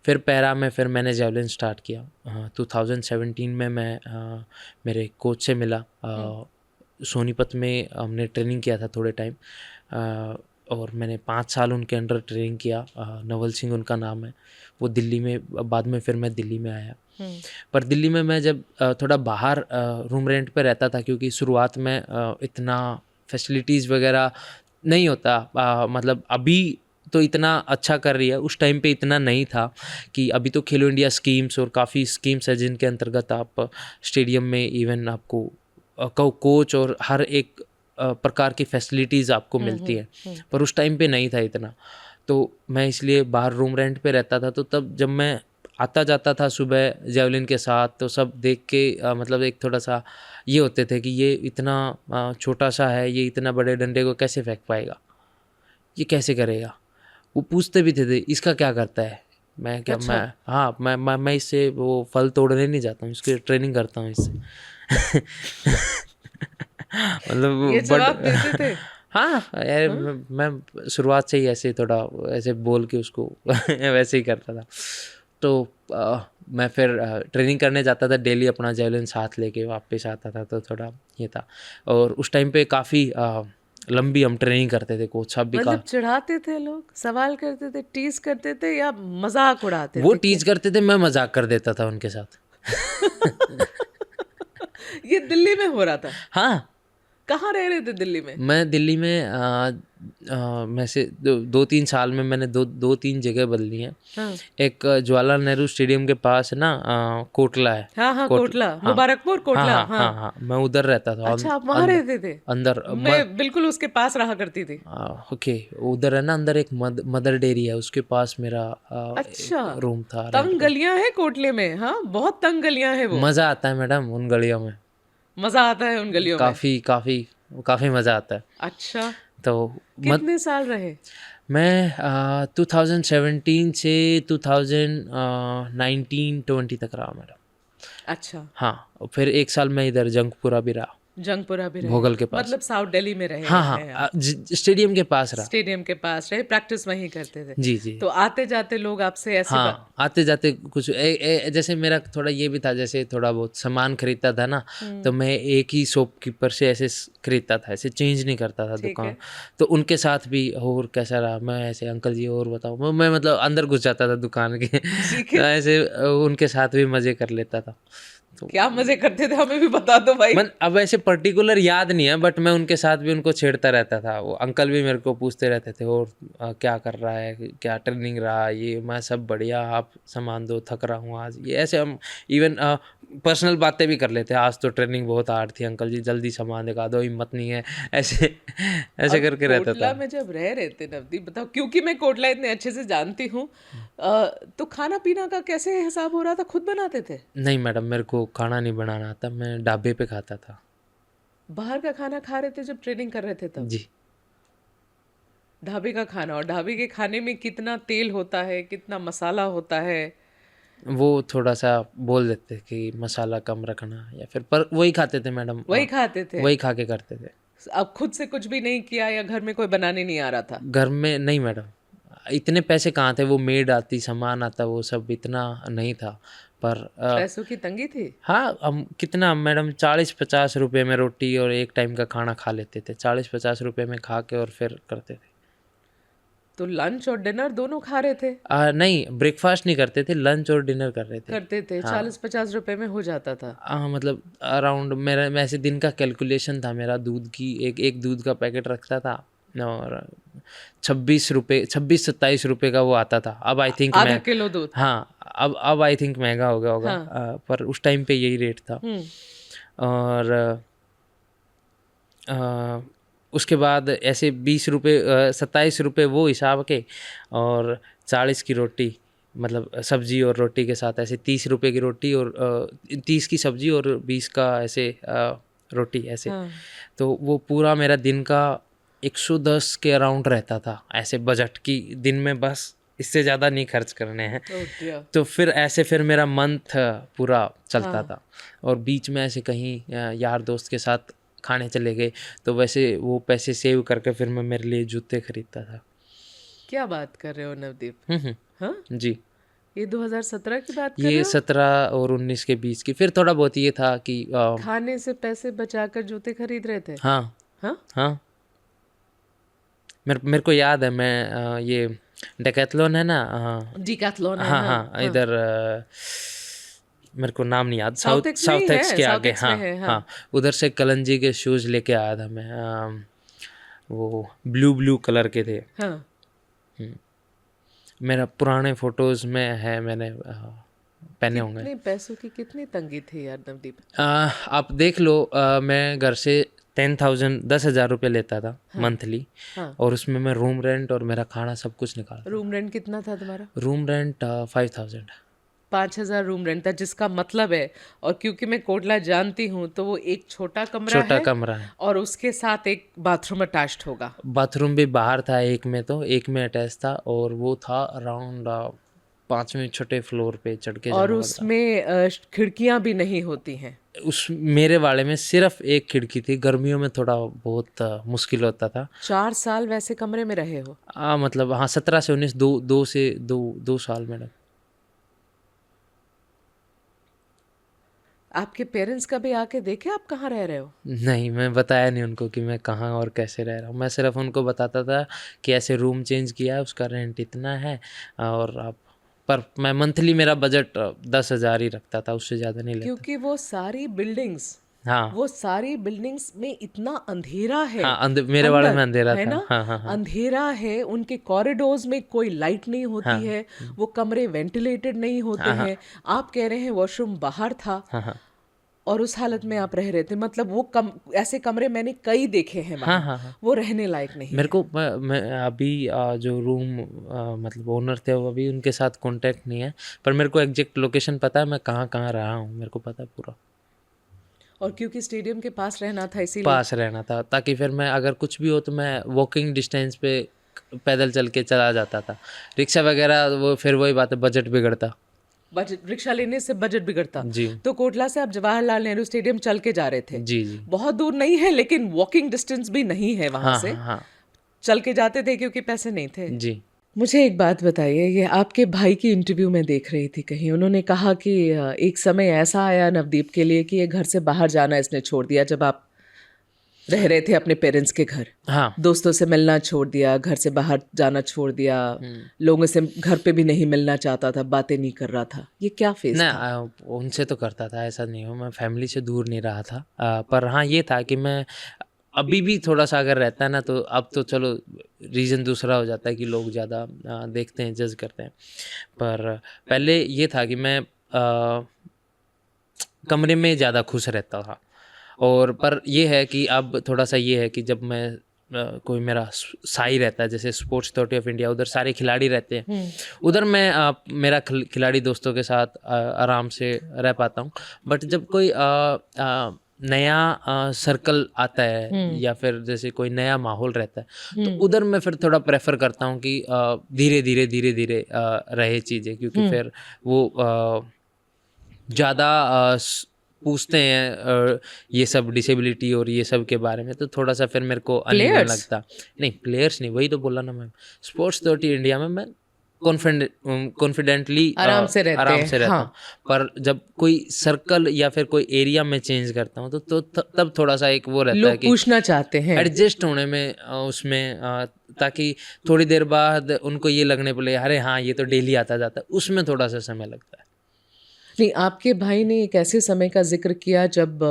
फिर पैरा में फिर मैंने जेवलिन स्टार्ट किया। 2017 में मैं मेरे कोच से मिला। सोनीपत में हमने ट्रेनिंग किया था थोड़े टाइम, और मैंने 5 साल उनके अंडर ट्रेनिंग किया। नवल सिंह उनका नाम है। वो दिल्ली में, बाद में फिर मैं दिल्ली में आया। पर दिल्ली में मैं जब थोड़ा बाहर रूम रेंट पे रहता था, क्योंकि शुरुआत में इतना फैसिलिटीज़ वगैरह नहीं होता। मतलब अभी तो इतना अच्छा कर रही है, उस टाइम पे इतना नहीं था कि अभी तो खेलो इंडिया स्कीम्स और काफ़ी स्कीम्स है जिनके अंतर्गत आप स्टेडियम में इवन आपको कोच और हर एक प्रकार की फैसिलिटीज़ आपको मिलती है, पर उस टाइम पे नहीं था इतना। तो मैं इसलिए बाहर रूम रेंट पे रहता था। तो तब जब मैं आता जाता था सुबह जेवलिन के साथ तो सब देख के मतलब एक थोड़ा सा ये होते थे कि ये इतना छोटा सा है, ये इतना बड़े डंडे को कैसे फेंक पाएगा, ये कैसे करेगा। वो पूछते भी थे इसका क्या करता है, मैं क्या अच्छा। मैं हाँ मैं इससे वो फल तोड़ने नहीं जाता हूँ, इसकी ट्रेनिंग करता हूँ इससे। मतलब ये बट जवाब देते थे? हाँ यार, हाँ? मैं शुरुआत से ही ऐसे थोड़ा ऐसे बोल के उसको वैसे ही करता था। तो मैं फिर ट्रेनिंग करने जाता था डेली, अपना जेवलिन साथ लेके वापस आता था, तो थोड़ा ये था। और उस टाइम पे काफ़ी लंबी हम ट्रेनिंग करते थे, कोच साहब भी का मतलब चिढ़ाते थे लोग, सवाल करते थे, टीज करते थे या मजाक उड़ाते वो थे क्या? टीच करते थे, मैं मजाक कर देता था उनके साथ। ये दिल्ली में हो रहा था? हाँ, कहाँ रह रहे थे दिल्ली में? मैं दिल्ली में मैं से 2-3 साल में मैंने दो तीन जगह बदली हैं। हाँ एक जवाहरलाल नेहरू स्टेडियम के पास है ना, कोटला है। हाँ हाँ, कोटला, हाँ मुबारकपुर हाँ कोटला, हाँ हाँ। हाँ हाँ, मैं उधर रहता था। अच्छा, आप वहां रहते थे? अंदर मैं बिल्कुल उसके पास रहा करती थी। ओके, उधर है ना, अंदर एक मदर डेयरी है, उसके पास मेरा अच्छा, रूम था रेंट तंग पे। गलियां हैं कोटले में, हाँ बहुत तंग गलियां हैं वो। मज़ा आता है मैडम उन गलियों में, मजा आता है उन गलियों में? काफ़ी काफ़ी काफ़ी मज़ा आता है। अच्छा, तो कितने साल रहे? मैं 2017 से 2019-20 तक रहा मैडम। अच्छा, हाँ, और फिर 1 साल मैं इधर जंगपुरा भी रहा, जंगपुरा भी रहे? भोगल के पास। मतलब साउथ दिल्ली में रहे हाँ हैं आप? हाँ, स्टेडियम के पास रहा। स्टेडियम के पास रहे, प्रैक्टिस वहीं करते थे? जी जी। तो आते जाते लोग आपसे ऐसी हाँ, आते जाते कुछ जैसे मेरा थोड़ा ये भी था, जैसे थोड़ा बहुत सामान खरीदता था ना, तो मैं एक ही शॉपकीपर से ऐसे खरीदता था, ऐसे चेंज नहीं करता था ठीक दुकान। है। तो उनके साथ भी और कैसा रहा, मैं ऐसे अंकल जी और बताओ, मैं मतलब अंदर घुस जाता था दुकान के। ठीक तो है। ऐसे उनके साथ भी मज़े कर लेता था। तो क्या मजे करते थे, हमें भी बता दो भाई। मन अब ऐसे पर्टिकुलर याद नहीं है, बट मैं उनके साथ भी उनको छेड़ता रहता था। वो अंकल भी मेरे को पूछते रहते थे, और क्या कर रहा है, क्या ट्रेनिंग रहा, ये मैं सब बढ़िया, आप सामान दो, थक रहा हूँ आज, ये ऐसे हम इवन पर्सनल बातें भी कर लेते हैं। आज तो ट्रेनिंग बहुत हार्ड थी अंकल जी, जल्दी सामान दिखा दो, हिम्मत नहीं है, ऐसे ऐसे अब करके रहता कोटला था। में जब रह रहे थे नवदीप, बताओ, क्योंकि मैं कोटला इतने अच्छे से जानती हूँ, तो खाना पीना का कैसे हिसाब हो रहा था, खुद बनाते थे? नहीं मैडम, मेरे को खाना नहीं बनाना आता, मैं ढाबे पे खाता था। बाहर का खाना खा रहे थे जब ट्रेनिंग कर रहे थे तब? जी। ढाबे का खाना, और ढाबे के खाने में कितना तेल होता है, कितना मसाला होता है? वो थोड़ा सा बोल देते कि मसाला कम रखना, या फिर पर वही खाते थे मैडम, वही खाते थे? वही खा के करते थे। अब खुद से कुछ भी नहीं किया, या घर में कोई बनाने नहीं आ रहा था? घर में नहीं मैडम, इतने पैसे कहाँ थे, वो मेड आती, सामान आता, वो सब इतना नहीं था। पर पैसों की तंगी थी? हाँ, हम कितना मैडम 40-50 रुपए में रोटी और एक टाइम का खाना खा लेते थे, 40-50 रुपए में खा के और फिर करते थे। तो लंच और डिनर दोनों खा रहे थे? नहीं, ब्रेकफास्ट नहीं करते थे, लंच और डिनर कर रहे थे। करते थे? हाँ 40-50 रुपए में हो जाता था? हाँ, मतलब अराउंड मेरा वैसे दिन का कैलकुलेशन था मेरा, दूध की एक दूध का पैकेट रखता था, और 26-27 रुपए का वो आता था। अब आई थिंक आधा मैं किलो दूध? हाँ, अब आई थिंक महंगा हो गया होगा। हाँ। पर उस टाइम पे यही रेट था। और अ, उसके बाद ऐसे 20 रुपए 27 रुपए वो हिसाब के, और 40 की रोटी, मतलब सब्जी और रोटी के साथ ऐसे 30 रुपए की रोटी, और 30 की सब्जी और 20 का ऐसे रोटी ऐसे। हाँ। तो वो पूरा मेरा दिन का 110 के अराउंड रहता था, ऐसे बजट की दिन में, बस इससे ज़्यादा नहीं खर्च करने हैं। Oh dear। तो फिर मेरा मंथ पूरा चलता हाँ। था। और बीच में ऐसे कहीं यार दोस्त के साथ खाने चले गए, तो वैसे वो पैसे सेव करके फिर मैं मेरे लिए जूते खरीदता था। क्या बात कर रहे हो नवदीप? हम्म। हाँ, जी। ये 2017 की बात कर रहे ये हो? 17 और 19 के बीच की। फिर थोड़ा बहुत ये था कि खाने से पैसे बचाकर जूते खरीद रहे थे? हाँ हाँ। हाँ, मेरे को याद है, मैं ये डेकैथलॉन है ना, डिकैथलॉन है, हाँ हाँ हाँ, हाँ। इधर मेरे को नाम नहीं याद, साउथ एक्स में ही साउथ एक्स है, के साउथ आगे, एक्स में हाँ है, हाँ। हाँ, उधर से कलंजी के शूज़ लेके आया था मैं, वो ब्लू कलर के थे। हाँ। मेरा पुराने फोटोज़ में है, मैंने पहने होंगे। कितने पैसों की कितनी तंगी थी यार नवदीप? आप देख लो, मैं घर से 10,000 रुपये लेता था मंथली, हाँ। और उसमें मैं रूम रेंट और मेरा खाना सब कुछ निकालता। रूम रेंट कितना था तुम्हारा? Room rent 5,000। 5,000 रूम रेंट था, जिसका मतलब है, और क्योंकि मैं कोटला जानती हूँ, तो वो एक छोटा कमरा छोटा है, कमरा है, और उसके साथ एक बाथरूम अटैच्ड होगा। बाथरूम भी बाहर था, एक में, तो एक में अटैच था, और वो था अराउंड 5वें छोटे फ्लोर पे चढ़ के और जाना पड़ता। उसमें खिड़कियां भी नहीं होती हैं। उस मेरे वाले में सिर्फ एक खिड़की थी, गर्मियों में थोड़ा बहुत मुश्किल होता था। 4 साल वैसे कमरे में रहे हो? मतलब हाँ 17 से 19 दो साल मैडम। आपके पेरेंट्स कभी आके देखे आप कहाँ रह रहे हो? नहीं, मैं बताया नहीं उनको कि मैं कहाँ और कैसे रह रहा हूँ। मैं सिर्फ उनको बताता था कि ऐसे रूम चेंज किया है, उसका रेंट इतना है और आप, पर मैं मंथली मेरा बजट 10,000 ही रखता था, उससे ज़्यादा नहीं लेता। क्योंकि हाँ वो सारी बिल्डिंग्स में इतना अंधेरा है। हाँ, मेरे वाले में अंधेरा है था। ना? हाँ हाँ हाँ अंधेरा है, उनके कॉरिडोर्स में कोई लाइट नहीं होती हाँ है, वो कमरे वेंटिलेटेड नहीं होते हाँ हैं। आप कह रहे हैं वॉशरूम बाहर था हाँ हाँ और उस हालत में आप रह रहे थे। मतलब वो ऐसे कमरे मैंने कई देखे हैं हाँ वहाँ, हाँ हाँ। वो रहने लायक नहीं मेरे है। को मैं अभी जो रूम मतलब ओनर थे वो अभी उनके साथ कांटेक्ट नहीं है, पर मेरे को एग्जैक्ट लोकेशन पता है, मैं कहाँ कहाँ रहा हूँ मेरे को पता है पूरा। और क्योंकि स्टेडियम के पास रहना था इसीलिए। पास रहना था ताकि फिर मैं अगर कुछ भी हो तो मैं वॉकिंग डिस्टेंस पे पैदल चल के चला जाता था। रिक्शा वगैरह वो फिर वही बात है, बजट बिगड़ता। बजट, रिक्शा लेने से बजट बिगड़ता। जी तो कोटला से आप जवाहरलाल नेहरू स्टेडियम चल के जा रहे थे? जी जी। बहुत दूर नहीं है लेकिन वॉकिंग डिस्टेंस भी नहीं है वहां हाँ से। हाँ हाँ चल के जाते थे क्योंकि पैसे नहीं थे। जी। मुझे एक बात बताइए, ये आपके भाई की इंटरव्यू में देख रही थी कहीं, उन्होंने कहा कि एक समय ऐसा आया नवदीप के लिए कि ये घर से बाहर जाना इसने छोड़ दिया जब आप रह रहे थे अपने पेरेंट्स के घर। हाँ दोस्तों से मिलना छोड़ दिया, घर से बाहर जाना छोड़ दिया, लोगों से घर पे भी नहीं मिलना चाहता था, बातें नहीं कर रहा था। ये क्या फेज ना था? उनसे तो करता था, ऐसा नहीं हो, मैं फैमिली से दूर नहीं रहा था। पर हाँ ये था कि मैं अभी भी थोड़ा सा अगर रहता है ना, तो अब तो चलो रीज़न दूसरा हो जाता है कि लोग ज़्यादा देखते हैं, जज करते हैं। पर पहले ये था कि मैं कमरे में ज़्यादा खुश रहता था। और पर ये है कि अब थोड़ा सा ये है कि जब मैं कोई मेरा साई रहता है, जैसे स्पोर्ट्स अथॉरिटी ऑफ इंडिया, उधर सारे खिलाड़ी रहते हैं, उधर मैं मेरा खिलाड़ी दोस्तों के साथ आराम से रह पाता हूँ। बट जब कोई नया सर्कल आता है या फिर जैसे कोई नया माहौल रहता है, तो उधर मैं फिर थोड़ा प्रेफर करता हूँ कि धीरे धीरे रहे चीज़ें, क्योंकि फिर वो ज़्यादा पूछते हैं ये सब डिसेबिलिटी और ये सब के बारे में, तो थोड़ा सा फिर मेरे को अनइवन लगता। नहीं प्लेयर्स नहीं, वही तो बोला ना मैं, स्पोर्ट्स अथॉरिटी इंडिया में मैं कॉन्फिडेंटली आराम से रहता हूँ। पर जब कोई सर्कल या फिर कोई एरिया में चेंज करता हूँ तो तब थोड़ा सा एक वो रहता है लोग कि पूछना चाहते हैं एडजस्ट होने में, उसमें ताकि थोड़ी देर बाद उनको ये लगने पड़े अरे हाँ ये तो डेली आता जाता है, उसमें थोड़ा सा समय लगता है। नहीं, आपके भाई ने एक ऐसे समय का जिक्र किया जब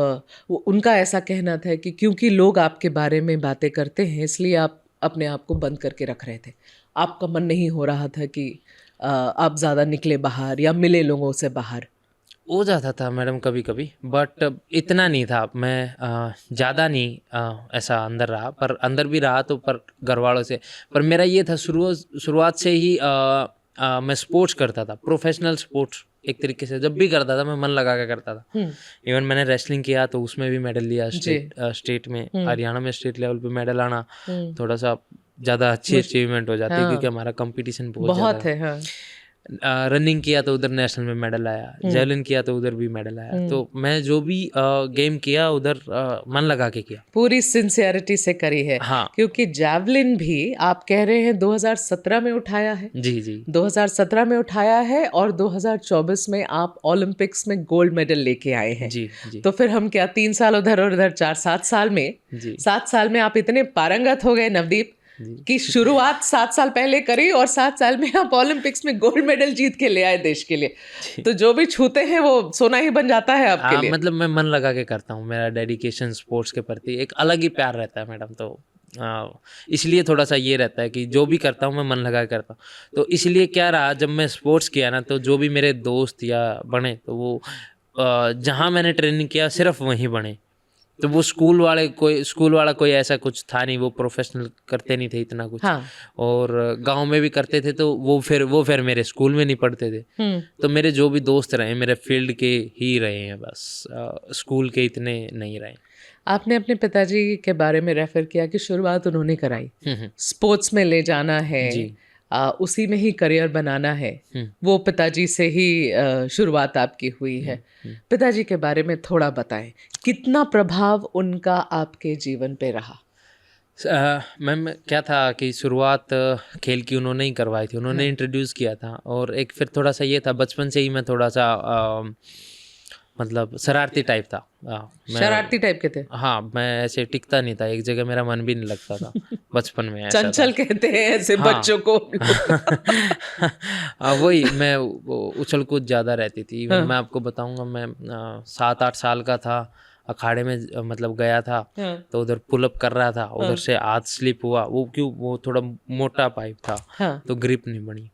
उनका ऐसा कहना था कि क्योंकि लोग आपके बारे में बातें करते हैं इसलिए आप अपने आप को बंद करके रख रहे थे। आपका मन नहीं हो रहा था कि आप ज़्यादा निकले बाहर या मिले लोगों से बाहर? हो जाता था मैडम कभी कभी, बट इतना नहीं था। मैं ज़्यादा नहीं ऐसा अंदर रहा, पर अंदर भी रहा तो पर घर वालों से। पर मेरा ये था शुरुआत से ही मैं स्पोर्ट्स करता था, प्रोफेशनल स्पोर्ट्स एक तरीके से। जब भी करता था मैं मन लगा के करता था। इवन मैंने रेसलिंग किया तो उसमें भी मेडल लिया, स्टेट में, हरियाणा में स्टेट लेवल पे मेडल आना थोड़ा सा ज़्यादा अच्छी अचीवमेंट हो जाती है, क्योंकि हमारा कंपटीशन बहुत है। हाँ। रनिंग किया तो उधर नेशनल में मेडल आया, जेवलिन किया तो उधर भी मेडल आया। तो मैं जो भी गेम किया उधर मन लगा के किया, पूरी सिंसियरिटी से करी है। हाँ। क्योंकि जेवलिन भी आप कह रहे हैं 2017 में उठाया है। जी 2017 में उठाया है और 2024 में आप ओलंपिक्स में गोल्ड मेडल लेके आए हैं। जी। तो फिर हम क्या 3 साल उधर और उधर 7 साल में 7 साल में आप इतने पारंगत हो गए नवदीप कि शुरुआत 7 साल पहले करी और 7 साल में आप ओलंपिक्स में गोल्ड मेडल जीत के ले आए देश के लिए। तो जो भी छूते हैं वो सोना ही बन जाता है आपके लिए। मतलब मैं मन लगा के करता हूँ, मेरा डेडिकेशन स्पोर्ट्स के प्रति एक अलग ही प्यार रहता है मैडम। तो इसलिए थोड़ा सा ये रहता है कि जो भी करता हूँ मैं मन लगा के करता हूँ। तो इसलिए क्या रहा, जब मैं स्पोर्ट्स किया ना, तो जो भी मेरे दोस्त या बने तो वो जहाँ मैंने ट्रेनिंग किया सिर्फ वहीं बने। तो वो स्कूल वाला कोई ऐसा कुछ था नहीं, वो प्रोफेशनल करते नहीं थे इतना कुछ। हाँ। और गांव में भी करते थे तो वो फिर मेरे स्कूल में नहीं पढ़ते थे। तो मेरे जो भी दोस्त रहे मेरे फील्ड के ही रहे हैं, बस स्कूल के इतने नहीं रहे। आपने अपने पिताजी के बारे में रेफर किया कि शुरुआत उन्होंने कराई, स्पोर्ट्स में ले जाना है, उसी में ही करियर बनाना है, वो पिताजी से ही शुरुआत आपकी हुई है। पिताजी के बारे में थोड़ा बताएं, कितना प्रभाव उनका आपके जीवन पे रहा? मैम क्या था कि शुरुआत खेल की उन्होंने ही करवाई थी, उन्होंने इंट्रोड्यूस किया था। और एक फिर थोड़ा सा ये था, बचपन से ही मैं थोड़ा सा मतलब शरारती टाइप था। शरारती टाइप के थे? हाँ, मैं ऐसे टिकता नहीं था एक जगह, मेरा मन भी नहीं लगता था बचपन में। ऐसा चंचल कहते हैं ऐसे बच्चों को। वही मैं उछल कूद ज़्यादा रहती थी। इवन मैं आपको बताऊंगा, मैं 7-8 साल का था, अखाड़े में मतलब गया था, तो उधर पुलअप कर रहा था, उधर से हाथ स्लिप हुआ। वो थोड़ा मोटा पाइप था, तो ग्रिप नहीं बनी,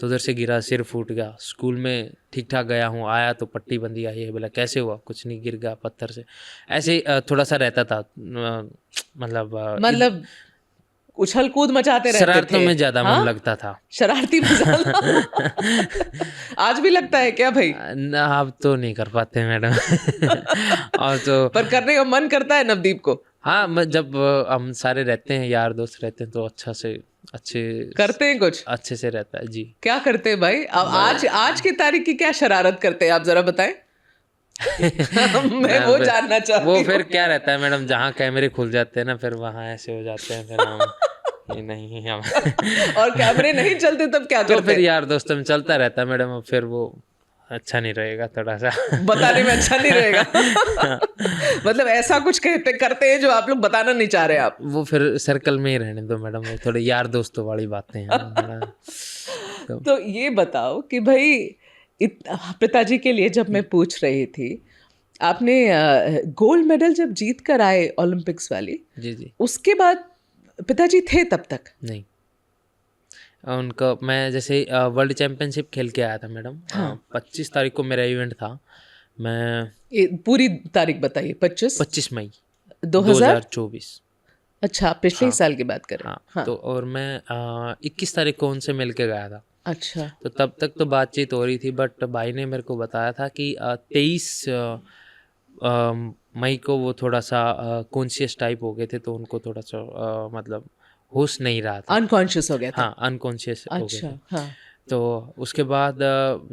तो उधर से गिरा, सिर फूट गया। स्कूल में ठीक ठाक गया हूँ, आया तो पट्टी बंदी आई है। बोला कैसे हुआ? कुछ नहीं, गिर गया पत्थर से। ऐसे थोड़ा सा रहता था, मतलब उछल कूद मचाते रहते थे। शरारतों में ज्यादा मन लगता था। शरारती मजाल। आज भी लगता है क्या भाई? ना, अब तो नहीं कर पाते मैडम। और तो पर करने का मन करता है नवदीप को? हाँ, मैं जब हम सारे रहते हैं, यार दोस्त रहते हैं, तो अच्छे करते हैं कुछ अच्छे से रहता है जी। क्या करते हैं भाई? अब आज की तारीख की क्या शरारत करते हैं आप, जरा बताएं। मैं वो जानना चाहती हूँ। वो फिर क्या रहता है मैडम, जहाँ कैमरे खुल जाते हैं ना, फिर वहाँ ऐसे हो जाते हैं, फिर हम ये नहीं हम और कैमरे नहीं चलते तब क्या तो करते फिर हैं? यार दोस्तों में चलता रहता है मैडम। फिर वो अच्छा नहीं रहेगा, थोड़ा सा बताने में अच्छा नहीं रहेगा। मतलब ऐसा कुछ करते हैं जो आप लोग बताना नहीं चाह रहे आप? वो फिर सर्कल में ही रहने दो मैडम, वो थोड़े यार दोस्तों वाली बातें हैं। तो ये बताओ कि भाई पिताजी के लिए जब मैं पूछ रही थी, आपने गोल्ड मेडल जब जीत कर आए ओलंपिक्स वाली, जी, उसके बाद पिताजी थे तब तक? नहीं, उनका मैं जैसे वर्ल्ड चैम्पियनशिप खेल के आया था मैडम। 25 तारीख को मेरा इवेंट था। मैं पूरी तारीख बताइए। 25 मई 2024। अच्छा, पिछले हाँ, साल की बात करें। हाँ। तो और मैं 21 तारीख को उनसे मिल के गया था। अच्छा। तो तब तक तो बातचीत हो रही थी, बट भाई ने मेरे को बताया था कि 23 मई को वो थोड़ा सा कॉन्शियस टाइप हो गए थे, तो उनको थोड़ा सा मतलब होश नहीं रहा था, अनकॉन्शियस हो गया था? हाँ, अनकॉन्शियस हो गए थे। हाँ। तो उसके बाद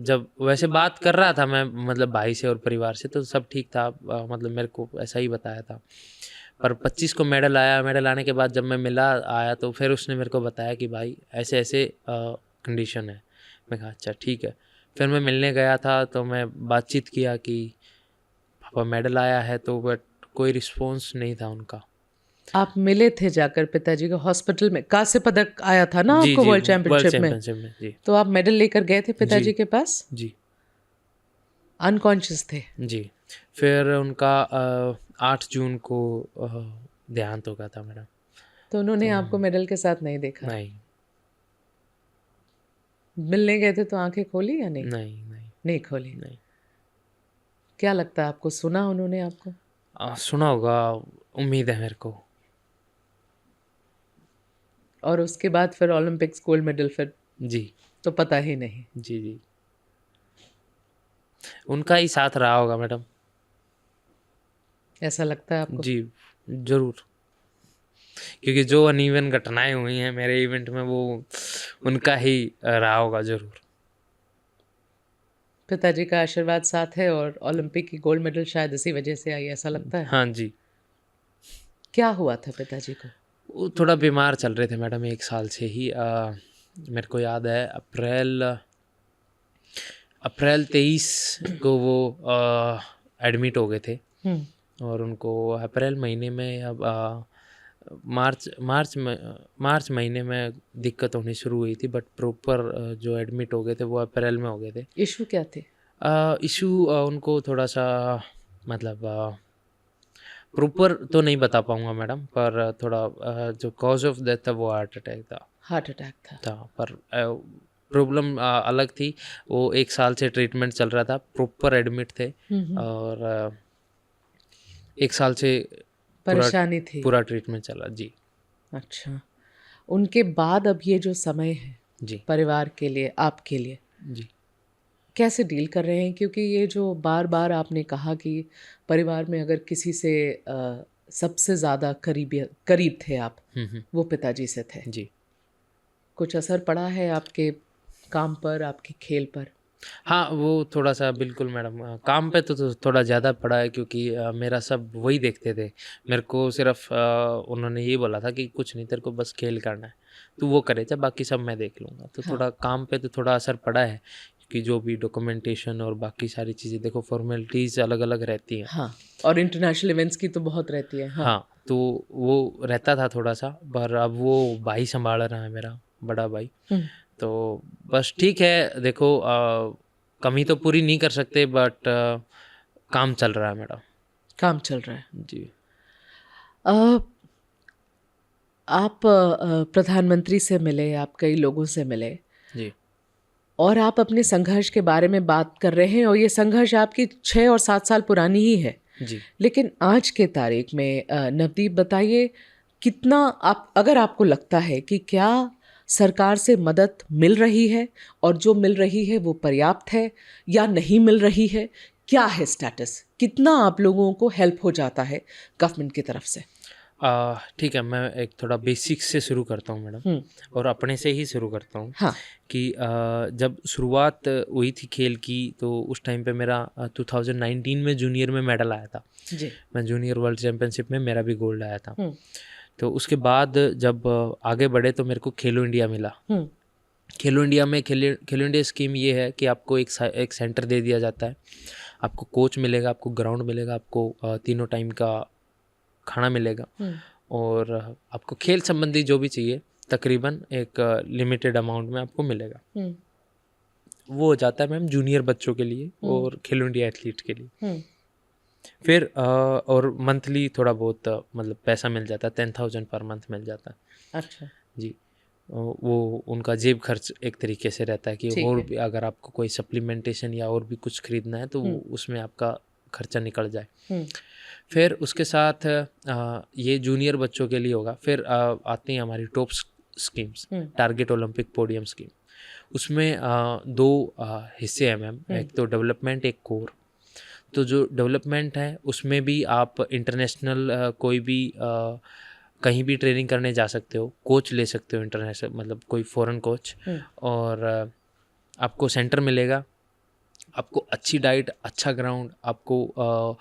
जब वैसे बात कर रहा था मैं, मतलब भाई से और परिवार से, तो सब ठीक था। मतलब मेरे को ऐसा ही बताया था। पर 25 को मेडल आया। मेडल आने के बाद जब मैं आया तो फिर उसने मेरे को बताया कि भाई ऐसे ऐसे कंडीशन है। मैं कहा अच्छा ठीक है। फिर मैं मिलने गया था, तो मैं बातचीत किया कि पापा मेडल आया है, तो बट कोई रिस्पॉन्स नहीं था उनका। आप मिले थे जाकर पिताजी को हॉस्पिटल में? कांस्य पदक आया था ना आपको वर्ल्ड चैंपियनशिप में? जी। तो आप मेडल लेकर गए थे पिताजी के पास? जी। अनकॉन्शियस थे? जी। फिर उनका 8 जून को देहांत हो गया था मैडम। तो उन्होंने आपको मेडल के साथ नहीं देखा? नहीं। मिलने गए थे तो आंखें खोली या नहीं? नहीं खोली? नहीं। क्या लगता है आपको, सुना उन्होंने आपको? सुना होगा, उम्मीद है मेरे को। और उसके बाद फिर ओलंपिक्स गोल्ड मेडल फिर? जी। तो पता ही नहीं? जी। उनका ही साथ रहा होगा मैडम, ऐसा लगता है आपको? जी जरूर, क्योंकि जो अनइवन घटनाएं हुई हैं मेरे इवेंट में, वो उनका ही रहा होगा जरूर। पिताजी का आशीर्वाद साथ है, और ओलंपिक की गोल्ड मेडल शायद इसी वजह से आई, ऐसा लगता है? हाँ जी। क्या हुआ था पिताजी को? वो थोड़ा बीमार चल रहे थे मैडम 1 साल से ही। मेरे को याद है अप्रैल 23 को वो एडमिट हो गए थे। और उनको अप्रैल महीने में, अब मार्च महीने में दिक्कत होनी शुरू हुई थी, बट प्रॉपर जो एडमिट हो गए थे वो अप्रैल में हो गए थे। इशू क्या थे? इशू उनको थोड़ा सा, मतलब प्रॉपर तो नहीं बता पाऊंगा मैडम, पर थोड़ा जो कॉज ऑफ डेथ था वो हार्ट अटैक था। हार्ट अटैक था? पर प्रॉब्लम अलग थी। वो 1 साल से ट्रीटमेंट चल रहा था, प्रॉपर एडमिट थे, और 1 साल से परेशानी थी, पूरा ट्रीटमेंट चला जी। अच्छा। उनके बाद अब ये जो समय है जी, परिवार के लिए, आपके लिए जी, कैसे डील कर रहे हैं? क्योंकि ये जो बार बार आपने कहा कि परिवार में अगर किसी से सबसे ज़्यादा करीब थे आप, वो पिताजी से थे। जी। कुछ असर पड़ा है आपके काम पर, आपके खेल पर? हाँ, वो थोड़ा-सा बिल्कुल मैडम, काम पे तो थोड़ा ज़्यादा पड़ा है क्योंकि मेरा सब वही देखते थे। मेरे को सिर्फ़ उन्होंने ये बोला था कि कुछ नहीं, तेरे को बस खेल करना है, तू वो करे जा, बाकी सब मैं देख लूँगा। तो हाँ। थोड़ा काम पे तो थोड़ा असर पड़ा है कि जो भी डॉक्यूमेंटेशन और बाकी सारी चीज़ें, देखो फ़ॉर्मेलिटीज़ अलग-अलग रहती हैं। हाँ, और इंटरनेशनल इवेंट्स की तो बहुत रहती है। हाँ। हाँ, तो वो रहता था थोड़ा-सा, पर अब वो भाई सँभाल रहा है मेरा, बड़ा भाई। हुँ। तो बस ठीक है, देखो कमी तो पूरी नहीं कर सकते, बट काम चल रहा है मेरा। काम चल रहा है। जी। अ, आप प्रधानमंत्री से मिले, आप कई लोगों से मिले जी। और आप अपने संघर्ष के बारे में बात कर रहे हैं और ये संघर्ष आपकी 6 और 7 साल पुरानी ही है। जी। लेकिन आज के तारीख में नवदीप बताइए, कितना आप, अगर आपको लगता है कि क्या सरकार से मदद मिल रही है और जो मिल रही है वो पर्याप्त है या नहीं मिल रही है, क्या है स्टेटस? कितना आप लोगों को हेल्प हो जाता है गवर्नमेंट की तरफ से? ठीक है, मैं एक थोड़ा बेसिक्स से शुरू करता हूँ मैडम, हुँ। और अपने से ही शुरू करता हूँ हाँ। कि जब शुरुआत हुई थी खेल की, तो उस टाइम पे मेरा 2019 में जूनियर में मेडल आया था। जी। मैं जूनियर वर्ल्ड चैम्पियनशिप में मेरा भी गोल्ड आया था। हुँ। तो उसके बाद जब आगे बढ़े तो मेरे को खेलो इंडिया मिला। हुँ। खेलो इंडिया में खेलो इंडिया स्कीम ये है कि आपको एक सेंटर दे दिया जाता है, आपको कोच मिलेगा, आपको ग्राउंड मिलेगा, आपको तीनों टाइम का खाना मिलेगा, हुँ। और आपको खेल संबंधी जो भी चाहिए तकरीबन एक लिमिटेड अमाउंट में आपको मिलेगा। हुँ। वो हो जाता है मैम जूनियर बच्चों के लिए और खेलो इंडिया एथलीट के लिए। हुँ। फिर और मंथली थोड़ा बहुत मतलब पैसा मिल जाता है, 10,000 पर मंथ मिल जाता है। अच्छा। जी। वो उनका जेब खर्च एक तरीके से रहता है कि ठीक और है। भी अगर आपको कोई सप्लीमेंटेशन या और भी कुछ खरीदना है तो उसमें आपका खर्चा निकल जाए। हुँ। फिर उसके साथ ये जूनियर बच्चों के लिए होगा। फिर आती हैं हमारी top schemes, target Olympic podium scheme. उसमें दो हिस्से हैं मैम, एक तो डेवलपमेंट, एक कोर। तो जो डेवलपमेंट है उसमें भी आप इंटरनेशनल कोई भी कहीं भी ट्रेनिंग करने जा सकते हो, कोच ले सकते हो इंटरनेशनल, मतलब कोई फॉरेन कोच, और आपको सेंटर मिलेगा, आपको अच्छी डाइट, अच्छा ग्राउंड, आपको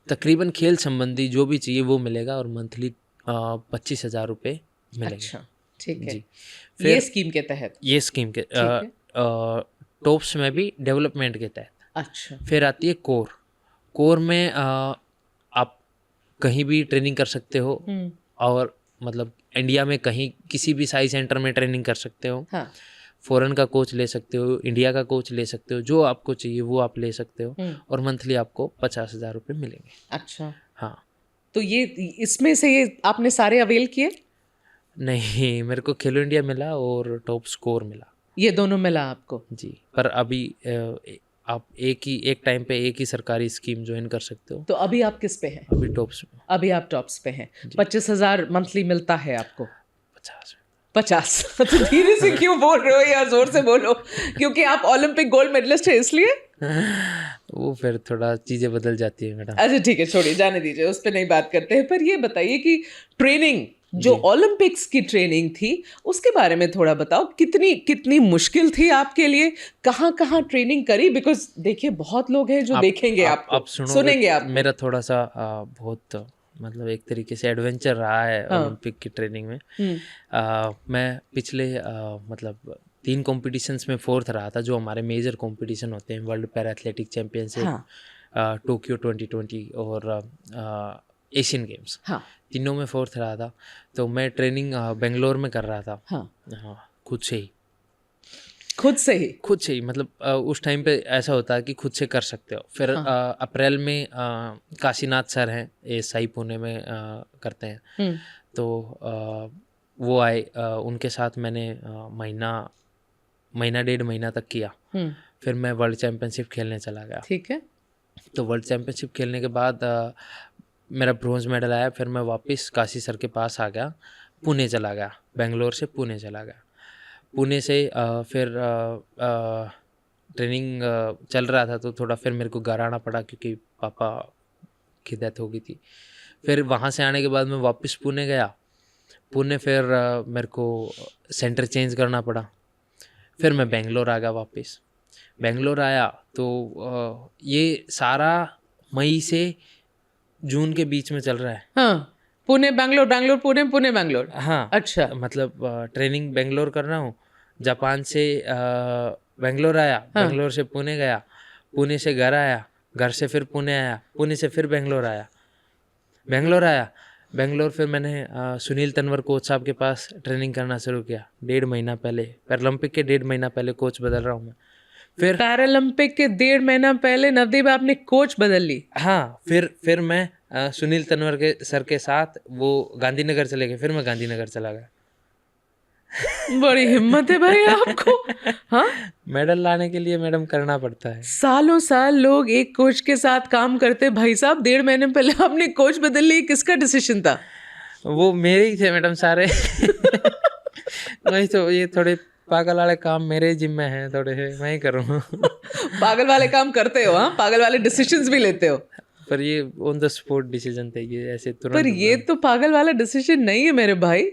तकरीबन खेल संबंधी जो भी चाहिए वो मिलेगा, और मंथली 25,000 रुपये मिलेंगे। अच्छा, ठीक है। जी। ये फिर स्कीम के तहत? ये स्कीम के ठीक है। टॉप्स में भी डेवलपमेंट के तहत। अच्छा। फिर आती है कोर। कोर में आप कहीं भी ट्रेनिंग कर सकते हो, हुँ। और मतलब इंडिया में कहीं किसी भी साई सेंटर में ट्रेनिंग कर सकते हो। हाँ। फॉरेन का कोच ले सकते हो, इंडिया का कोच ले सकते हो, जो आपको चाहिए वो आप ले सकते हो, और मंथली आपको 50,000 रुपये मिलेंगे। अच्छा। हाँ। तो ये, इसमें से ये आपने सारे अवेल किए? नहीं, मेरे को खेलो इंडिया मिला और टॉप स्कोर मिला। ये दोनों मिला आपको? जी, पर अभी आप एक टाइम पे एक ही सरकारी स्कीम ज्वाइन कर सकते हो। तो अभी आप किस पे हैं? अभी टॉप्स में अभी आप टॉप्स पे हैं। 25,000 मंथली मिलता है आपको? 50 में। 50। तो धीरे से क्यों बोल रहे हो यार, जोर से बोलो। क्योंकि आप ओलंपिक गोल्ड मेडलिस्ट है इसलिए? वो फिर थोड़ा चीज़ें बदल जाती है मैडम। अच्छा ठीक है, छोड़िए, जाने दीजिए, उस पर नहीं बात करते हैं। पर ये बताइए कि ट्रेनिंग, जो जी। ओलंपिक्स की ट्रेनिंग थी, उसके बारे में थोड़ा बताओ। कितनी कितनी मुश्किल थी आपके लिए? कहाँ कहाँ ट्रेनिंग करी? बिकॉज देखिए, बहुत लोग हैं जो देखेंगे आपको, आप सुनोगे सुनेंगे तो आपको। मेरा थोड़ा सा बहुत मतलब एक तरीके से एडवेंचर रहा है हाँ। ओलंपिक की ट्रेनिंग में। मैं पिछले मतलब 3 कॉम्पिटिशन्स में 4th रहा था, जो हमारे मेजर कॉम्पिटिशन होते हैं, वर्ल्ड पैरा एथलेटिक चैम्पियनशिप, हाँ। टोक्यो 2020 और एशियन गेम्स, हाँ। तीनों में 4th रहा था। तो मैं ट्रेनिंग बेंगलोर में कर रहा था। हाँ। हाँ, खुद से ही खुद से ही मतलब उस टाइम पे ऐसा होता है कि खुद से कर सकते हो। फिर अप्रैल में काशीनाथ सर हैं, एएसआई पुणे में करते हैं, तो वो आए, उनके साथ मैंने महीना 1.5 महीना तक किया। फिर मैं वर्ल्ड चैम्पियनशिप खेलने चला गया। ठीक है। तो वर्ल्ड चैम्पियनशिप खेलने के बाद मेरा ब्रॉन्ज मेडल आया। फिर मैं वापस काशी सर के पास आ गया, पुणे चला गया, बेंगलोर से पुणे चला गया। पुणे से फिर ट्रेनिंग चल रहा था, तो थोड़ा फिर मेरे को घर आना पड़ा क्योंकि पापा की डेथ हो गई थी। फिर वहाँ से आने के बाद मैं वापस पुणे गया। पुणे फिर मेरे को सेंटर चेंज करना पड़ा। फिर मैं बेंगलोर आ गया वापस। बेंगलोर आया तो ये सारा मई से जून के बीच में चल रहा है। हाँ, पुणे बेंगलोर, बेंगलोर पुणे, पुणे बेंगलोर। हाँ, अच्छा। मतलब ट्रेनिंग बेंगलोर कर रहा हूँ, जापान से बेंगलोर आया, हाँ। बेंगलोर से पुणे गया, पुणे से घर आया, घर से फिर पुणे आया, पुणे से फिर बेंगलोर आया, बेंगलोर आया, बेंगलोर फिर मैंने सुनील तनवर कोच साहब के पास ट्रेनिंग करना शुरू किया 1.5 महीना पहले। पैरालंपिक के 1.5 महीना पहले कोच बदल रहा हूँ मैं। फिर पैरालंपिक के 1.5 महीना पहले नवदीप आपने कोच बदल ली। हाँ, फिर मैं सुनील तनवर के सर के साथ वो गांधीनगर चले गए, फिर मैं गांधीनगर चला गया। बड़ी हिम्मत है भाई आपको। हाँ, मेडल लाने के लिए मैडम करना पड़ता है। सालों साल लोग एक कोच के साथ काम करते, भाई साहब 1.5 महीने पहले आपने कोच बदल ली, किसका डिसीजन था? वो मेरे ही थे मैडम सारे। वही तो, ये थोड़े पागल वाले काम मेरे जिम्मे हैं थोड़े से, मैं ही करूँ। पागल वाले काम करते हो? हाँ, पागल वाले डिसीजंस भी लेते हो? पर ये ऑन द स्पॉट डिसीजन थे, ये ऐसे तुरंत। पर ये तो पागल वाला डिसीजन नहीं है मेरे भाई।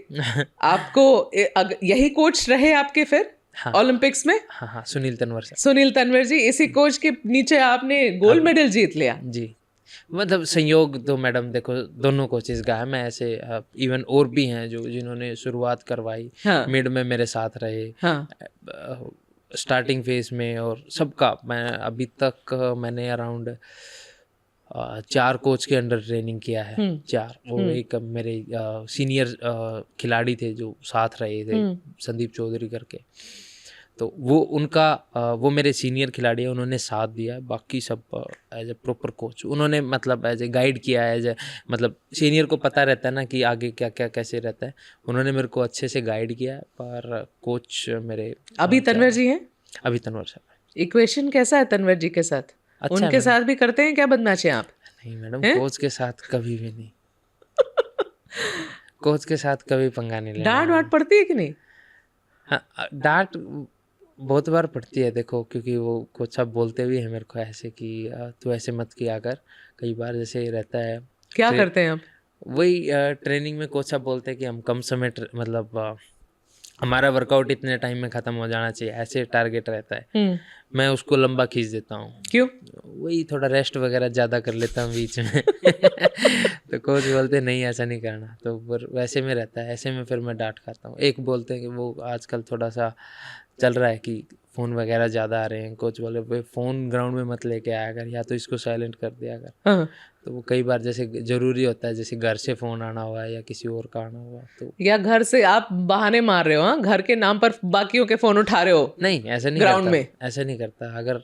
आपको यही कोच रहे आपके फिर हाँ। ओलंपिक्स में? हाँ हाँ, सुनील तनवर सर। सुनील तनवर जी, इसी कोच के नीचे आपने गोल्ड मेडल जीत लिया। जी, मतलब संयोग तो मैडम देखो दोनों कोचेस का है। मैं ऐसे इवन और भी हैं जो जिन्होंने शुरुआत करवाई, हाँ। मिड में मेरे साथ रहे, हाँ। स्टार्टिंग फेज में, और सबका मैं अभी तक मैंने अराउंड 4 कोच के अंडर ट्रेनिंग किया है। 4, वो एक मेरे सीनियर खिलाड़ी थे जो साथ रहे थे, संदीप चौधरी करके, तो वो उनका वो मेरे सीनियर खिलाड़ी है, उन्होंने साथ दिया। बाकी सब एज ए प्रॉपर कोच उन्होंने मतलब एज ए गाइड किया, एज ए मतलब सीनियर को पता रहता है ना कि आगे क्या क्या कैसे रहता है, उन्होंने मेरे को अच्छे से गाइड किया। पर कोच मेरे अभी तनवर जी हैं? अभी तनवर साहब। इक्वेशन कैसा है तनवर जी के साथ? अच्छा, उनके साथ भी करते हैं क्या बदमाशी आप? नहीं मैडम, कोच के साथ कभी भी नहीं। कोच के साथ कभी पंगा नहीं लेना। डांट वाट पड़ती है कि नहीं? हाँ, डांट बहुत बार पड़ती है देखो, क्योंकि वो कोच साहब बोलते भी हैं मेरे को ऐसे कि तू ऐसे मत किया कर। कई बार जैसे रहता है। क्या करते हैं आप? वही ट्रेनिंग में कोच साहब बोलते हैं कि हम कम समय मतलब हमारा वर्कआउट इतने टाइम में ख़त्म हो जाना चाहिए, ऐसे टारगेट रहता है। मैं उसको लंबा खींच देता हूँ। क्यों? वही थोड़ा रेस्ट वगैरह ज़्यादा कर लेता हूँ बीच में। तो कोच बोलते नहीं ऐसा नहीं करना, तो फिर वैसे में रहता है। ऐसे में फिर मैं डांट खाता हूँ। एक बोलते हैं कि वो आजकल थोड़ा सा चल रहा है कि फ़ोन वगैरह ज़्यादा आ रहे हैं, कोच बोले भाई फ़ोन ग्राउंड में मत लेके आया कर, या तो इसको साइलेंट कर दिया कर। हाँ। तो वो कई बार जैसे ज़रूरी होता है, जैसे घर से फ़ोन आना हुआ या किसी और का आना हुआ, तो या घर से आप बहाने मार रहे हो? हाँ, घर के नाम पर बाकियों के फोन उठा रहे हो? नहीं, ऐसा नहीं ग्राउंड करता, में ऐसा नहीं करता। अगर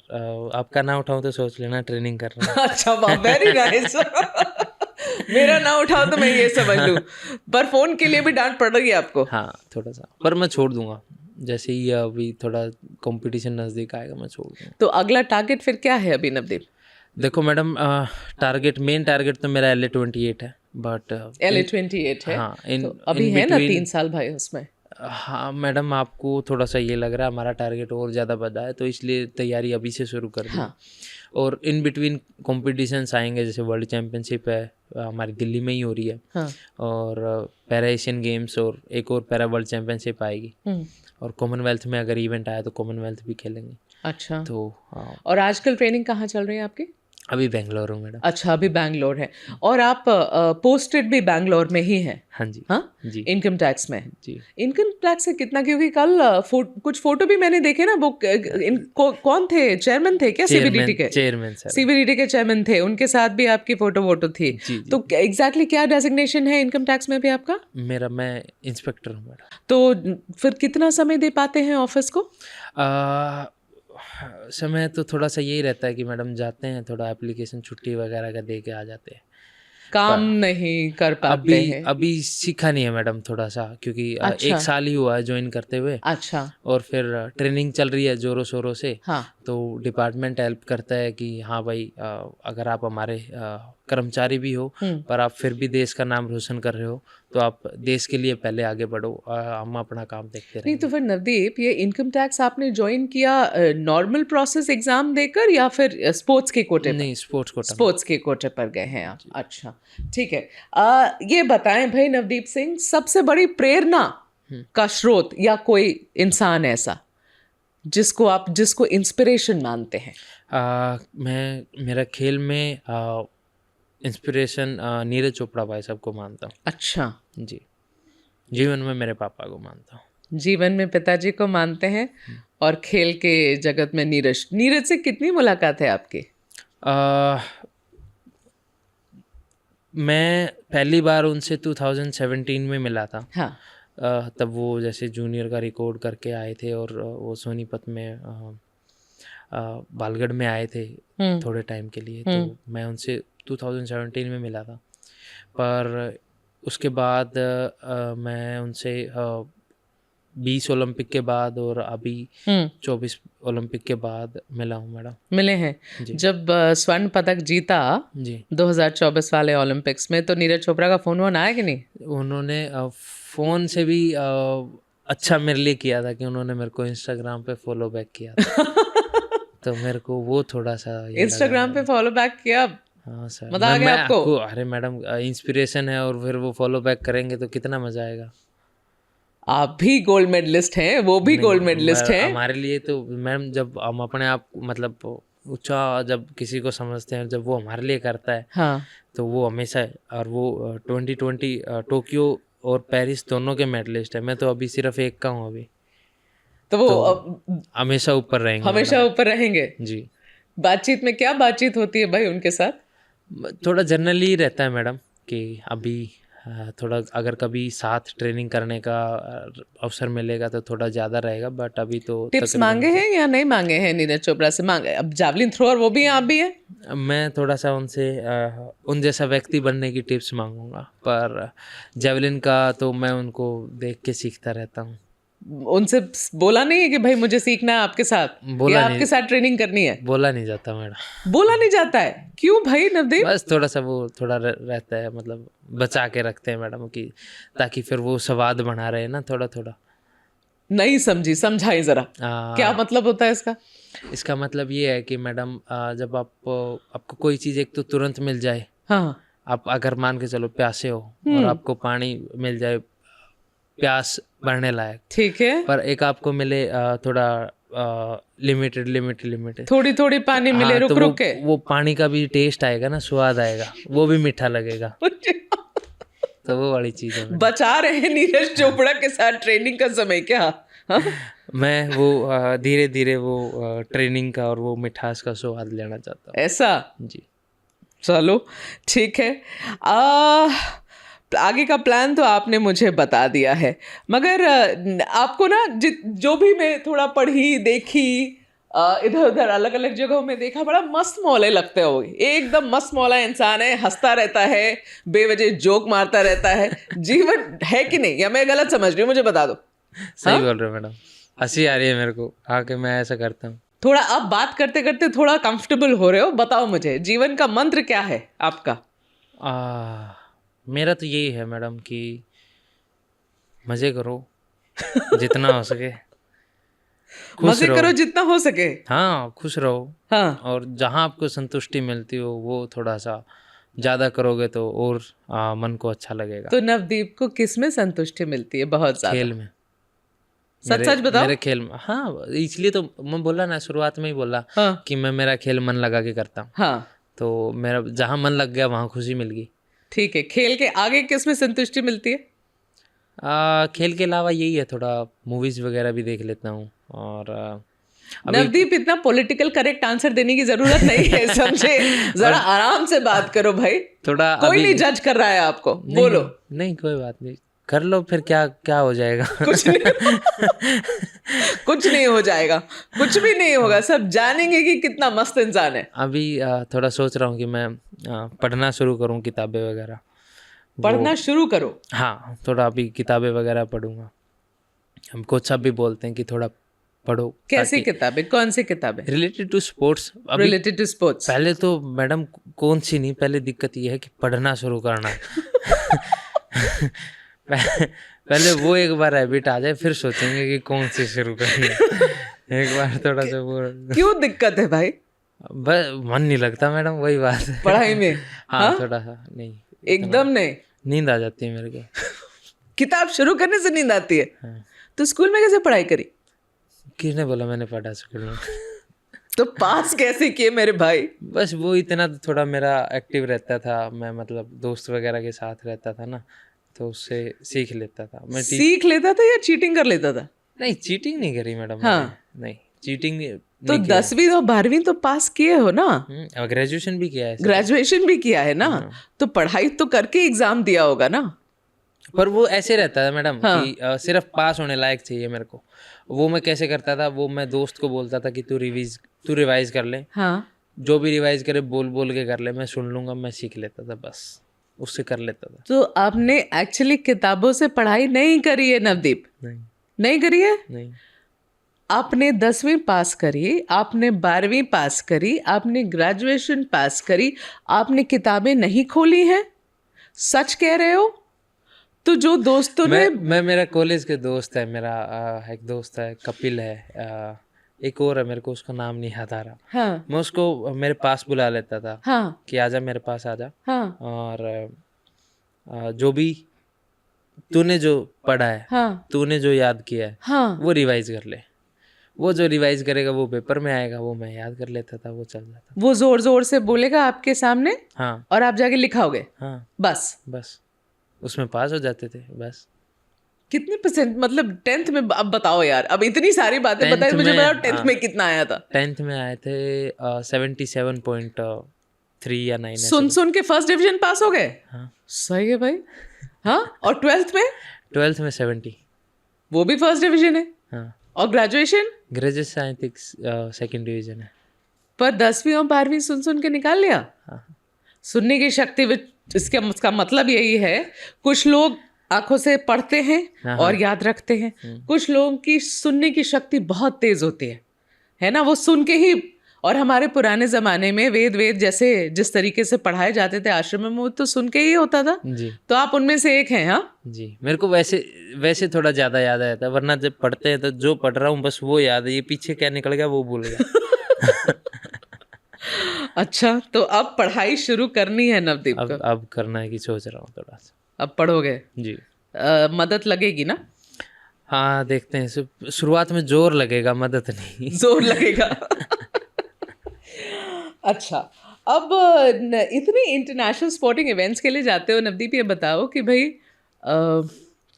आपका ना उठाऊं तो सोच लेना ट्रेनिंग कर रहा हूं। अच्छा, वाह, वेरी नाइस। मेरा ना उठाओ तो मैं ये समझ लूं, पर फोन के लिए भी डांट पड़ रही है आपको? हाँ, थोड़ा सा, पर मैं छोड़ दूंगा जैसे ही अभी थोड़ा कंपटीशन नज़दीक आएगा, मैं छोड़ दूंगा। तो अगला टारगेट फिर क्या है अभी नवदीप? देखो मैडम, मेन टारगेट तो मेरा LA28 है, बट LA28 है। हाँ, तो अभी है ना 3 साल भाई उसमें। हाँ मैडम, आपको थोड़ा सा ये लग रहा है हमारा टारगेट और ज़्यादा बढ़ा है, तो इसलिए तैयारी अभी से शुरू कर दी। हाँ। और इन बिटवीन कॉम्पिटिशन्स आएंगे, जैसे वर्ल्ड चैम्पियनशिप है हमारी दिल्ली में ही हो रही है। हाँ। और पैरा एशियन गेम्स और एक और पैरा वर्ल्ड चैम्पियनशिप आएगी। और कॉमनवेल्थ में अगर इवेंट आया तो कॉमनवेल्थ भी खेलेंगे। अच्छा। तो हाँ, और आजकल ट्रेनिंग कहाँ चल रही है आपकी? अभी बेंगलोर हूँ मैडम। अच्छा, अभी बैंगलोर है। और आप पोस्टेड भी बैंगलोर में ही हैं? हाँ जी। हाँ जी, इनकम टैक्स में। जी। इनकम टैक्स से कितना? क्योंकि कल कुछ फोटो भी मैंने देखे ना, वो कौन थे, चेयरमैन थे क्या CBDT के? चेयरमैन सर, CBDT के चेयरमैन थे, उनके साथ भी आपकी फोटो थी। जी, जी। तो एग्जैक्टली क्या डेजिग्नेशन है इनकम टैक्स में भी आपका? मैं इंस्पेक्टर हूँ मैडम। तो फिर कितना समय दे पाते हैं ऑफिस को? समय तो थोड़ा सा यही रहता है कि मैडम जाते हैं, थोड़ा एप्लीकेशन छुट्टी वगैरह का दे के आ जाते हैं। काम नहीं कर पाते हैं? अभी सीखा नहीं है मैडम थोड़ा सा, क्योंकि अच्छा। 1 साल ही हुआ है ज्वाइन करते हुए। अच्छा। और फिर ट्रेनिंग चल रही है जोरों शोरों से। हाँ। तो डिपार्टमेंट हेल्प करता है कि हाँ भाई अगर आप हमारे कर्मचारी भी हो पर आप फिर भी देश का नाम रोशन कर रहे हो तो आप देश के लिए पहले आगे बढ़ो, हम अपना काम देखते नहीं रहेंगे। तो फिर नवदीप, ये इनकम टैक्स आपने ज्वाइन किया नॉर्मल प्रोसेस एग्जाम देकर या फिर स्पोर्ट्स के कोटे पर? नहीं, स्पोर्ट्स कोटा में। स्पोर्ट्स के कोटे पर गए हैं आप, अच्छा ठीक है। ये बताएं भाई नवदीप सिंह, सबसे बड़ी प्रेरणा का स्रोत या कोई इंसान ऐसा जिसको इंस्पिरेशन मानते हैं? मैं मेरा खेल में इंस्पिरेशन नीरज चोपड़ा भाई साहब को मानता हूँ। अच्छा, जी, जीवन में मेरे पापा को मानता हूँ। जीवन में पिताजी को मानते हैं और खेल के जगत में नीरज से कितनी मुलाकात है आपकी? मैं पहली बार उनसे 2017 में मिला था। हाँ, तब वो जैसे जूनियर का रिकॉर्ड करके आए थे और वो सोनीपत में बालगढ़ में आए थे थोड़े टाइम के लिए, तो मैं उनसे 2017 में मिला था। पर उसके बाद मैं उनसे 20 ओलंपिक के बाद और अभी 24 ओलंपिक के बाद मिला हूँ मैडम। मिले हैं। जब स्वर्ण पदक जीता जी 2024 वाले ओलंपिक्स में, तो नीरज चोपड़ा का फोन आया कि नहीं? उन्होंने फ़ोन से भी अच्छा मेरे लिए किया था कि उन्होंने मेरे को इंस्टाग्राम पे फॉलो बैक किया था। तो मेरे को वो थोड़ा सा इंस्टाग्राम पे फॉलो बैक किया? हाँ सर, मजा आ गया आपको? अरे मैडम, इंस्पिरेशन है और फिर वो फॉलो बैक करेंगे तो कितना मजा आएगा। आप भी गोल्ड मेडलिस्ट हैं, वो भी गोल्ड मेडलिस्ट हैं। हमारे लिए तो मैडम, जब हम अपने आप मतलब ऊंचा जब किसी को समझते हैं, जब वो हमारे लिए करता है, हाँ, तो वो हमेशा, और वो 2020 टोक्यो और पेरिस दोनों के मेडलिस्ट है। मैं तो अभी सिर्फ एक का हूँ अभी, तो वो हमेशा ऊपर रहेंगे। हमेशा ऊपर रहेंगे जी। बातचीत में क्या बातचीत होती है भाई उनके साथ? थोड़ा जनरली रहता है मैडम कि अभी थोड़ा अगर कभी साथ ट्रेनिंग करने का अवसर मिलेगा तो थोड़ा ज़्यादा रहेगा, बट अभी तो टिप्स मांगे हैं या नहीं मांगे हैं नीरज चोपड़ा से? मांगे। अब जावलिन थ्रोअर वो भी हैं, आप भी हैं। मैं थोड़ा सा उनसे उन जैसा व्यक्ति बनने की टिप्स मांगूंगा, पर जेवलिन का तो मैं उनको देख के सीखता रहता हूँ। उनसे बोला नहीं है कि भाई मुझे सीखना है आपके साथ, या आपके साथ ट्रेनिंग करनी है? बोला नहीं जाता मैडम। बोला नहीं जाता है? क्यों भाई नवदीप? बस थोड़ा सा वो थोड़ा रहता है, मतलब बचा के रखते हैं मैडम की, ताकि फिर वो स्वाद बना रहे ना थोड़ा थोड़ा। नहीं समझी, समझाई जरा, क्या मतलब होता है इसका? इसका मतलब ये है कि मैडम, जब आपको कोई चीज़ एक तो तुरंत मिल जाए, हाँ, आप अगर मान के चलो प्यासे हो और आपको पानी मिल जाए प्यास भरने लायक, ठीक है, पर एक आपको मिले थोड़ा लिमिटेड थोड़ी थोड़ी पानी मिले रुक तो रुक के, वो पानी का भी टेस्ट आएगा ना, स्वाद आएगा, वो भी मीठा लगेगा। तो वो वाली चीज़ है। बचा रहे हैं नीरज चोपड़ा के साथ ट्रेनिंग का समय क्या? हाँ? मैं वो धीरे धीरे वो ट्रेनिंग का और वो मिठास का स्वाद लेना चाहता हूँ। ऐसा? जी, चलो ठीक है। आगे का प्लान तो आपने मुझे बता दिया है, मगर आपको ना जो भी मैं थोड़ा पढ़ी देखी, इधर उधर अलग अलग जगहों में देखा, बड़ा मस्त मौले लगते हो, एकदम मस्त मौला इंसान है, हंसता रहता है, बेवजह जोक मारता रहता है। जीवन है कि नहीं, या मैं गलत समझ रही हूँ? मुझे बता दो। सही बोल रहे हो मैडम, हंसी आ रही है मेरे को आके, मैं ऐसा करता हूँ। थोड़ा अब बात करते करते थोड़ा कंफर्टेबल हो रहे हो, बताओ मुझे जीवन का मंत्र क्या है आपका? मेरा तो यही है मैडम कि मज़े करो जितना हो सके, मजे करो जितना हो सके। हाँ, खुश रहो। हाँ, और जहाँ आपको संतुष्टि मिलती हो वो थोड़ा सा ज़्यादा करोगे तो और मन को अच्छा लगेगा। तो नवदीप को किस में संतुष्टि मिलती है बहुत ज्यादा? खेल में। सच सच बताओ। मेरे खेल में, हाँ, इसलिए तो मैं बोला ना, शुरुआत में ही बोला कि मैं मेरा खेल मन लगा के करता हूँ। हाँ, तो मेरा जहाँ मन लग गया वहाँ खुशी मिल गई। ठीक है। खेल के आगे किस में संतुष्टि मिलती है? खेल के अलावा यही है, थोड़ा मूवीज वगैरह भी देख लेता हूँ। और नवदीप, इतना पॉलिटिकल करेक्ट आंसर देने की जरूरत नहीं है, समझे? जरा आराम से बात करो भाई, थोड़ा कोई नहीं जज कर रहा है आपको। बोलो। नहीं, कोई बात नहीं, कर लो, फिर क्या हो जाएगा? कुछ नहीं कुछ नहीं हो जाएगा, कुछ भी नहीं होगा, सब जानेंगे कि कितना मस्त इंसान है। अभी थोड़ा सोच रहा हूँ कि मैं पढ़ना शुरू करूँ, किताबें वगैरह पढ़ना शुरू करो। हाँ, थोड़ा अभी किताबें वगैरह पढ़ूंगा। हम कोच साहब भी बोलते हैं कि थोड़ा पढ़ो। कैसी किताबें, कौन सी किताबें related to sports. Related to sports? पहले तो मैडम कौन सी नहीं, पहले दिक्कत ये है कि पढ़ना शुरू करना। पहले वो एक बार हैबिट आ जाए फिर सोचेंगे कि कौन सी शुरू करनी है। एक बार थोड़ा सा वो क्यों दिक्कत है भाई? बस मन नहीं लगता मैडम, वही बात है पढ़ाई में? हाँ थोड़ा सा नहीं, एकदम नहीं? नींद आ जाती है मेरे को। किताब शुरू करने से नींद आती है? हाँ। तो स्कूल में कैसे पढ़ाई करी? किसने बोला मैंने पढ़ा स्कूल में? तो पास कैसे किए मेरे भाई? बस वो इतना थोड़ा मेरा एक्टिव रहता था, मैं मतलब दोस्त वगैरह के साथ रहता था ना, तो उससे सीख लेता था मैं। सीख लेता था या चीटिंग कर लेता था? नहीं, चीटिंग नहीं करी मैडम। हाँ। नहीं, चीटिंग तो 10वीं और 12वीं तो पास किए हो ना? ग्रेजुएशन भी किया है। ग्रेजुएशन भी किया है ना? तो पढ़ाई तो करके एग्जाम दिया होगा ना? पर वो ऐसे रहता है मैडम कि सिर्फ पास होने लायक चाहिए मेरे को। वो मैं कैसे करता था, वो मैं दोस्त को बोलता था कि तू रिवाइज कर ले। हाँ। जो भी रिवाइज करे बोल बोल के कर ले, मैं सुन लूंगा, मैं सीख लेता था, बस उससे कर लेता था। तो आपने एक्चुअली किताबों से पढ़ाई नहीं करी है नवदीप? नहीं करी है? नहीं। आपने 10वीं पास करी, आपने 12वीं पास करी, आपने ग्रेजुएशन पास करी, आपने किताबें नहीं खोली हैं? सच कह रहे हो? तो जो दोस्तों ने मैं मेरा कॉलेज के दोस्त है, मेरा एक दोस्त है कपिल है, एक और है, मेरे को उसका नाम नहीं याद आ रहा। हाँ। मैं उसको मेरे पास बुला लेता था। हाँ। कि आजा मेरे पास आजा। हाँ। और जो भी तूने जो पढ़ा है, हाँ। तूने जो याद किया है, हाँ। वो रिवाइज कर ले। वो जो रिवाइज करेगा वो पेपर में आएगा, वो मैं याद कर लेता था, वो चल जाता। वो जोर जोर से बोलेगा आपके सामने। हाँ। और आप जाके लिखाओगे। हाँ। बस उसमें पास हो जाते थे बस। कितने परसेंट, मतलब 10th में? अब बताओ यार, अब इतनी सारी बातें बताई, मुझे बताओ 10th में कितना आया था? 10th में आए थे 77.3 या 9। सुन के फर्स्ट डिवीजन पास हो गए? हाँ। सही है भाई। हाँ। और 12th में? 12th में 70। वो भी फर्स्ट डिवीजन है? हाँ। और graduation? Graduation I think 2nd division है। पर 10वीं और 12वीं सुन के निकाल लिया? हाँ। सुनने की शक्ति, इसका मतलब यही है, कुछ लोग आंखों से पढ़ते हैं और याद रखते हैं, कुछ लोगों की सुनने की शक्ति बहुत तेज होती है ना? वो सुन के ही। और हमारे पुराने जमाने में वेद जैसे जिस तरीके से पढ़ाए जाते थे आश्रम में, वो तो सुन के ही होता था जी। तो आप उनमें से एक हैं? हाँ जी। मेरे को वैसे थोड़ा ज्यादा याद आया था, वरना जब पढ़ते हैं तो जो पढ़ रहा हूँ बस वो याद है, ये पीछे क्या निकल गया वो भूल गया। अच्छा, तो अब पढ़ाई शुरू करनी है नवदीप को? अब करना है कि सोच रहा हूँ थोड़ा सा। अब पढ़ोगे? जी। मदद लगेगी ना? हाँ देखते हैं, शुरुआत में जोर लगेगा, मदद नहीं। जोर लगेगा। अच्छा, अब इतने इंटरनेशनल स्पोर्टिंग इवेंट्स के लिए जाते हो नवदीप, ये बताओ कि भाई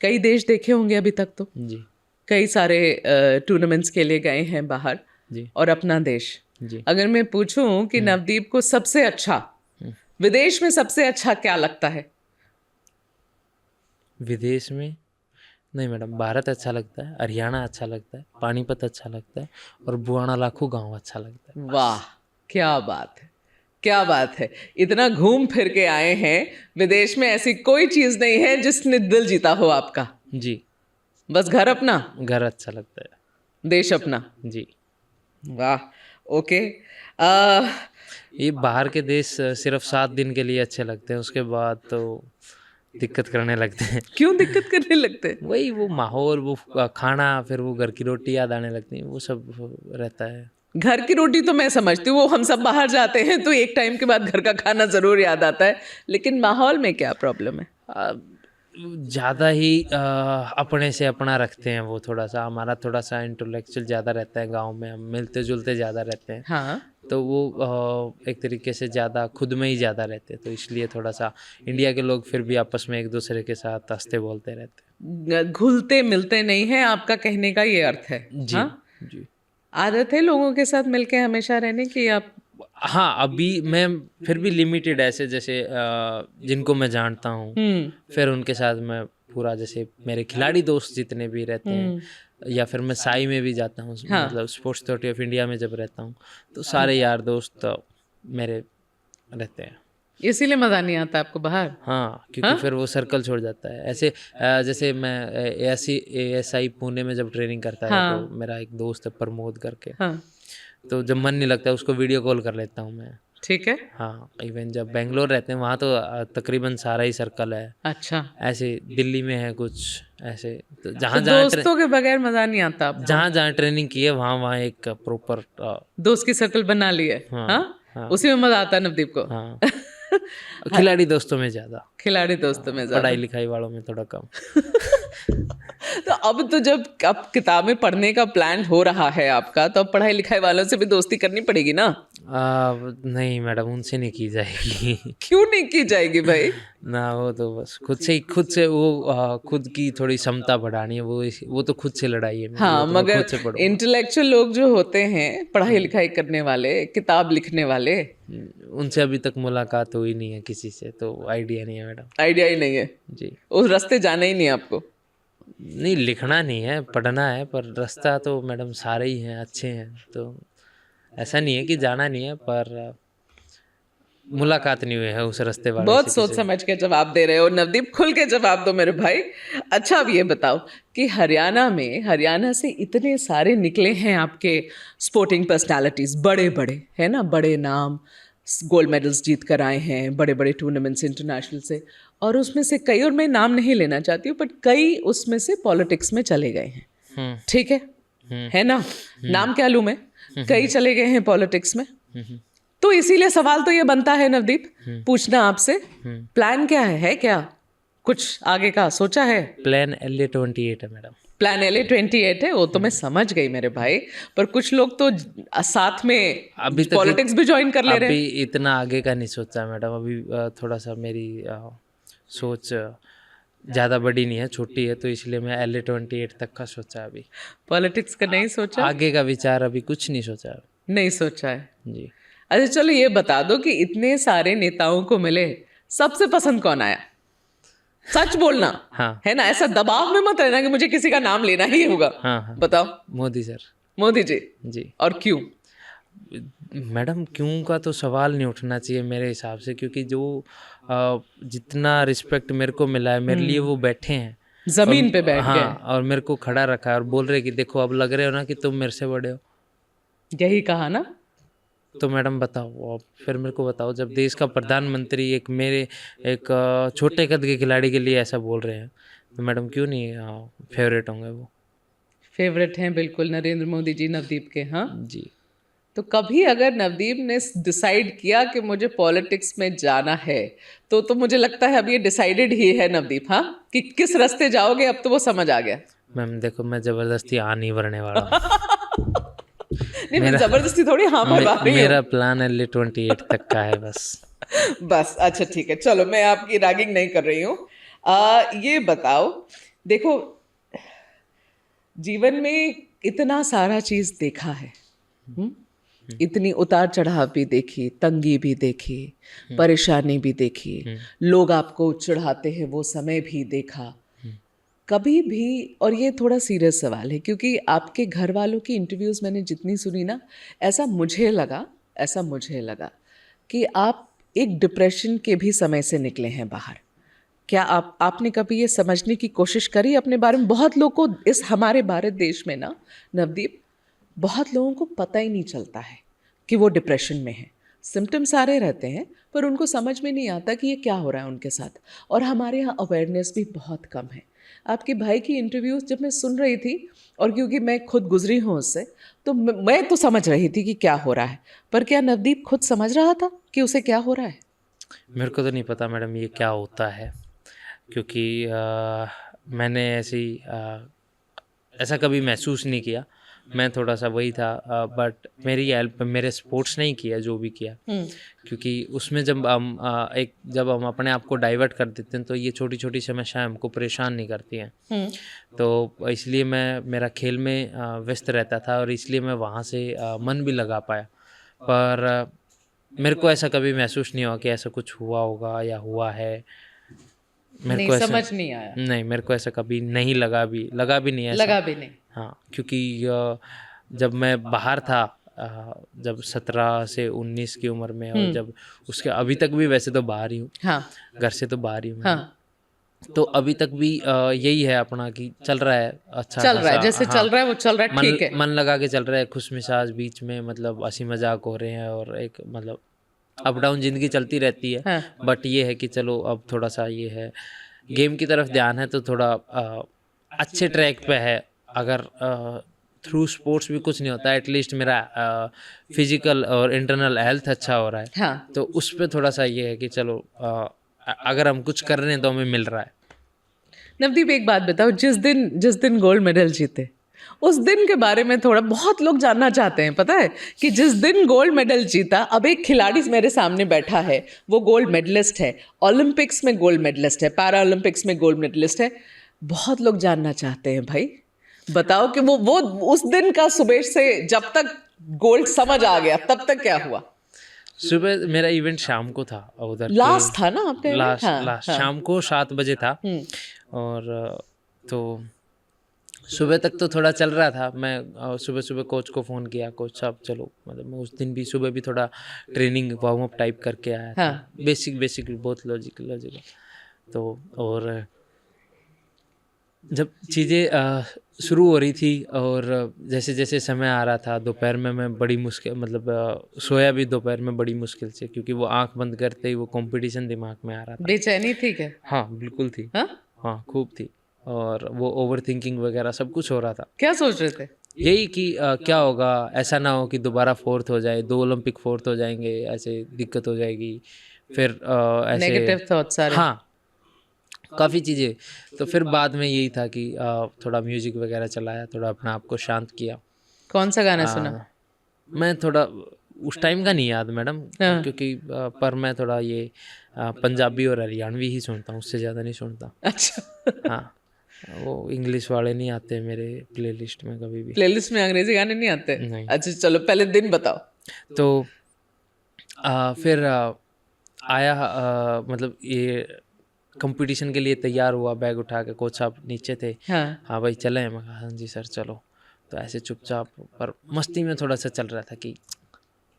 कई देश देखे होंगे अभी तक तो। जी। कई सारे टूर्नामेंट्स के लिए गए हैं बाहर। जी। और अपना देश। जी। अगर मैं पूछूं कि नवदीप को सबसे अच्छा, विदेश में सबसे अच्छा क्या लगता है? विदेश में नहीं मैडम, भारत अच्छा लगता है, हरियाणा अच्छा लगता है, पानीपत अच्छा लगता है, और बुआना लाखों गांव अच्छा लगता है। वाह, क्या बात है, क्या बात है। इतना घूम फिर के आए हैं, विदेश में ऐसी कोई चीज नहीं है जिसने दिल जीता हो आपका? जी। बस घर अपना? घर अच्छा लगता है। देश अपना? जी। वाह, ओके। ये बाहर के देश सिर्फ 7 दिन के लिए अच्छे लगते हैं, उसके बाद तो दिक्कत करने लगते हैं। क्यों दिक्कत करने लगते हैं? वही वो माहौल, वो खाना, फिर वो घर की रोटी याद आने लगती है, वो सब रहता है। घर की रोटी तो मैं समझती हूँ, वो हम सब बाहर जाते हैं तो एक टाइम के बाद घर का खाना ज़रूर याद आता है, लेकिन माहौल में क्या प्रॉब्लम है? ज़्यादा ही अपने से अपना रखते हैं वो, थोड़ा सा हमारा थोड़ा सा इंटेलेक्चुअल ज़्यादा रहता है, गांव में हम मिलते जुलते ज़्यादा रहते हैं। हाँ। तो वो एक तरीके से ज़्यादा खुद में ही ज़्यादा रहते हैं, तो इसलिए थोड़ा सा इंडिया के लोग फिर भी आपस में एक दूसरे के साथ हंसते बोलते रहते हैं, घुलते मिलते नहीं हैं, आपका कहने का ये अर्थ है? जी। हाँ? जी। आदत है लोगों के साथ मिलके हमेशा रहने की आप? हाँ, अभी मैं फिर भी लिमिटेड, ऐसे जैसे जिनको मैं जानता हूँ फिर उनके साथ मैं पूरा, जैसे मेरे खिलाड़ी दोस्त जितने भी रहते हैं, या फिर मैं साई में भी जाता हूँ, हाँ। मतलब स्पोर्ट्स अथॉरिटी ऑफ इंडिया में जब रहता हूँ तो सारे यार दोस्त मेरे रहते हैं इसीलिए मजा नहीं आता आपको बाहर? हाँ, क्योंकि फिर वो सर्कल छोड़ जाता है ऐसे। जैसे मैं ASI पुणे में जब ट्रेनिंग करता था, तो मेरा एक दोस्त है प्रमोद करके, हाँ, तो जब मन नहीं लगता उसको वीडियो कॉल कर लेता हूँ मैं। ठीक है। हाँ, इवन जब बेंगलोर रहते हैं वहाँ तो तकरीबन सारा ही सर्कल है। अच्छा, ऐसे दिल्ली में है कुछ ऐसे, तो तो जहाँ दोस्तों के बगैर मजा नहीं आता आपको? जहाँ ट्रेनिंग की है वहाँ एक प्रॉपर दोस्त की सर्कल बना ली है? हाँ, हाँ, हाँ, उसी में मजा आता है नवदीप को? हाँ। खिलाड़ी दोस्तों में ज़्यादा, खिलाड़ी दोस्तों में ज्यादा। पढ़ाई लिखाई वालों में थोड़ा कम। तो अब तो जब अब किताबें पढ़ने का प्लान हो रहा है आपका, तो अब पढ़ाई लिखाई वालों से भी दोस्ती करनी पड़ेगी ना? नहीं मैडम, उनसे नहीं की जाएगी। क्यों नहीं की जाएगी भाई? ना, वो तो बस खुद से वो खुद की थोड़ी क्षमता बढ़ानी है, वो तो खुद से लड़ाई है मेरी, हाँ, वो तो मैं मगर खुद से पढ़ूंगा। इंटेलेक्चुअल लोग जो होते हैं, पढ़ाई लिखाई करने वाले, किताब लिखने वाले, उनसे अभी तक मुलाकात हुई नहीं है किसी से, तो आइडिया नहीं है मैडम आइडिया ही नहीं है। जी। उस रास्ते जाना ही नहीं है आपको? नहीं, लिखना नहीं है, पढ़ना है, पर रास्ता तो मैडम सारे ही हैं, अच्छे हैं, तो ऐसा नहीं है कि जाना नहीं है, पर मुलाकात नहीं हुई है उस रास्ते वाले बहुत से सोच किसी। समझ के जवाब दे रहे हो नवदीप, खुल के जवाब दो मेरे भाई। अच्छा, अब ये बताओ कि हरियाणा से इतने सारे निकले हैं आपके स्पोर्टिंग पर्सनालिटीज, बड़े बड़े है ना, बड़े नाम, गोल्ड मेडल्स जीत कर आए हैं बड़े बड़े टूर्नामेंट्स इंटरनेशनल से, और उसमें से कई, और मैं नाम नहीं लेना चाहती हूँ, बट कई उसमें से पॉलिटिक्स में चले गए हैं, ठीक है ना? नाम क्या लूँ मैं? कई चले गए हैं पॉलिटिक्स में। तो इसीलिए सवाल तो ये बनता है नवदीप, पूछना आपसे, प्लान क्या है क्या कुछ आगे का सोचा है? प्लान LA28 है मैडम। प्लान LA28 है, वो तो मैं समझ गई मेरे भाई, पर कुछ लोग तो साथ में अभी तक पॉलिटिक्स भी ज्वाइन कर ले रहे हैं। अभी इतना आगे का नहीं सोचा मैडम, अभी थोड़ा सा मेरी सोच ज़्यादा बड़ी नहीं है, छोटी है, तो इसलिए मैं LA28 तक का सोचा अभी। पॉलिटिक्स का नहीं सोचा? आगे का विचार अभी कुछ नहीं सोचा नहीं सोचा है? जी। अच्छा चलो ये बता दो कि इतने सारे नेताओं को मिले, सबसे पसंद कौन आया? सच बोलना। हाँ, है ना, ऐसा दबाव में मत रहना कि मुझे किसी का नाम लेना ही होगा। हाँ, हाँ, बताओ। मोदी सर। मोदी जी? जी और क्यों? मैडम, क्यों का तो सवाल नहीं उठना चाहिए मेरे हिसाब से, क्योंकि जो जितना रिस्पेक्ट मेरे को मिला है, मेरे लिए वो बैठे हैं जमीन पे बैठ हाँ, गए। और मेरे को खड़ा रखा है और बोल रहे कि देखो अब लग रहे हो ना कि तुम मेरे से बड़े हो। यही कहा ना? तो मैडम बताओ, अब फिर मेरे को बताओ, जब देश का प्रधानमंत्री एक छोटे कद के खिलाड़ी के लिए ऐसा बोल रहे हैं, तो मैडम क्यों नहीं फेवरेट होंगे वो? फेवरेट हैं बिल्कुल नरेंद्र मोदी जी नवदीप के। हाँ, जी। तो कभी अगर नवदीप ने डिसाइड किया कि मुझे पॉलिटिक्स में जाना है, तो मुझे लगता है अब ये डिसाइडेड ही है नवदीप, हाँ, कि किस रास्ते जाओगे, अब तो वो समझ आ गया। मैम देखो, मैं ज़बरदस्ती नहीं भरने वाला हूँ। नहीं, मैं जबरदस्ती थोड़ी हाँ भरवा रही हूँ। मेरा प्लान LA28 तक का है बस। बस, अच्छा ठीक है, चलो मैं आपकी रैगिंग नहीं कर रही हूँ। ये बताओ, देखो जीवन में इतना सारा चीज देखा है, इतनी उतार चढ़ाव भी देखी, तंगी भी देखी, परेशानी भी देखी, लोग आपको चढ़ाते हैं वो समय भी देखा। कभी भी, और ये थोड़ा सीरियस सवाल है क्योंकि आपके घर वालों की इंटरव्यूज़ मैंने जितनी सुनी ना, ऐसा मुझे लगा कि आप एक डिप्रेशन के भी समय से निकले हैं बाहर। क्या आपने कभी ये समझने की कोशिश करी अपने बारे में? बहुत लोग को इस हमारे भारत देश में ना नवदीप, बहुत लोगों को पता ही नहीं चलता है कि वो डिप्रेशन में है। सिम्टम्स सारे रहते हैं पर उनको समझ में नहीं आता कि ये क्या हो रहा है उनके साथ, और हमारे यहाँ अवेयरनेस भी बहुत कम है। आपके भाई की इंटरव्यूज़ जब मैं सुन रही थी, और क्योंकि मैं खुद गुजरी हूँ उससे, तो मैं तो समझ रही थी कि क्या हो रहा है, पर क्या नवदीप खुद समझ रहा था कि उसे क्या हो रहा है? मेरे को तो नहीं पता मैडम ये क्या होता है, क्योंकि मैंने ऐसा कभी महसूस नहीं किया। मैं थोड़ा सा वही था, बट मेरी हेल्प मेरे स्पोर्ट्स नहीं किया जो भी किया, क्योंकि उसमें जब हम अपने आप को डाइवर्ट कर देते हैं तो ये छोटी छोटी समस्याएं हमको परेशान नहीं करती हैं। तो इसलिए मेरा खेल में व्यस्त रहता था और इसलिए मैं वहाँ से मन भी लगा पाया। पर मेरे को ऐसा कभी महसूस नहीं हुआ कि ऐसा कुछ हुआ होगा या हुआ है। मेरे को समझ नहीं आया। नहीं, मेरे को ऐसा कभी नहीं लगा भी नहीं ऐसा। लगा भी नहीं। हाँ, क्योंकि जब मैं बाहर था जब 17 से 19 की उम्र में, और जब उसके अभी तक भी वैसे तो बाहर ही हूँ, हाँ घर से तो बाहर ही हूँ, हाँ, तो अभी तक भी यही है अपना कि चल रहा है अच्छा चल रहा है, खासा। जैसे हाँ, चल रहा है वो चल रहा है, ठीक है। मन लगा के चल रहा है, खुश मिजाज, बीच में मतलब हंसी मजाक हो रहे हैं, और एक मतलब अप डाउन जिंदगी चलती रहती है। हाँ बट ये है कि चलो अब थोड़ा सा ये है, गेम की तरफ ध्यान है, तो थोड़ा अच्छे ट्रैक पे है। अगर थ्रू स्पोर्ट्स भी कुछ नहीं होता, एटलीस्ट मेरा फिजिकल और इंटरनल हेल्थ अच्छा हो रहा है, हाँ। तो उस पर थोड़ा सा ये है कि चलो अगर हम कुछ कर रहे हैं तो हमें मिल रहा है। नवदीप, एक बात बताओ, जिस दिन गोल्ड मेडल जीते, उस दिन के बारे में थोड़ा, बहुत लोग जानना चाहते हैं, पता है कि जिस दिन गोल्ड मेडल जीता, अब एक खिलाड़ी मेरे सामने बैठा है, वो गोल्ड मेडलिस्ट है, ओलंपिक्स में गोल्ड मेडलिस्ट है, पैरा ओलंपिक्स में गोल्ड मेडलिस्ट है। बहुत लोग जानना चाहते हैं भाई, बताओ कि वो उस दिन का सुबह से जब तक गोल्ड समझ आ गया तब तक क्या हुआ? सुबह मेरा इवेंट शाम को था उधर लास्ट था ना आपका event? लास्ट हाँ लास्ट हाँ। शाम को 7 बजे था। और तो सुबह तक तो थोड़ा चल रहा था। मैं सुबह सुबह कोच को फ़ोन किया, कोच साहब चलो, मतलब मैं उस दिन भी सुबह भी थोड़ा ट्रेनिंग वार्म अप टाइप करके आया था। हाँ। बेसिक बहुत लॉजिकल। तो और जब चीज़ें शुरू हो रही थी, और जैसे जैसे समय आ रहा था, दोपहर में मैं बड़ी मुश्किल, मतलब सोया भी दोपहर में बड़ी मुश्किल से, क्योंकि वो आंख बंद करते ही वो कंपटीशन दिमाग में आ रहा था। बेचैनी थी क्या? हाँ बिल्कुल थी। हाँ, हाँ खूब थी, और वो ओवर थिंकिंग वगैरह सब कुछ हो रहा था। क्या सोच रहे थे? यही कि क्या होगा, ऐसा ना हो कि दोबारा फोर्थ हो जाए, 2 ओलंपिक फोर्थ हो जाएंगे, ऐसे दिक्कत हो जाएगी। फिर ऐसे नेगेटिव थॉट सारे। हाँ काफ़ी चीज़ें। तो फिर बाद में यही था कि थोड़ा म्यूजिक वगैरह चलाया, थोड़ा अपने आप को शांत किया। कौन सा गाना सुना? मैं थोड़ा उस टाइम का नहीं याद मैडम, हाँ। क्योंकि पर मैं थोड़ा ये पंजाबी और हरियाणवी ही सुनता हूँ, उससे ज़्यादा नहीं सुनता। अच्छा। हाँ, वो इंग्लिश वाले नहीं आते मेरे प्लेलिस्ट में कभी भी। प्लेलिस्ट में अंग्रेजी गाने नहीं आते? नहीं। अच्छा चलो, पहले दिन बताओ। तो फिर आया, मतलब ये कंपटीशन के लिए तैयार हुआ, बैग उठा के, कोच साहब नीचे थे। हाँ हाँ भाई चलें? मैं कहा हाँ जी सर चलो। तो ऐसे चुपचाप पर मस्ती में थोड़ा सा चल रहा था कि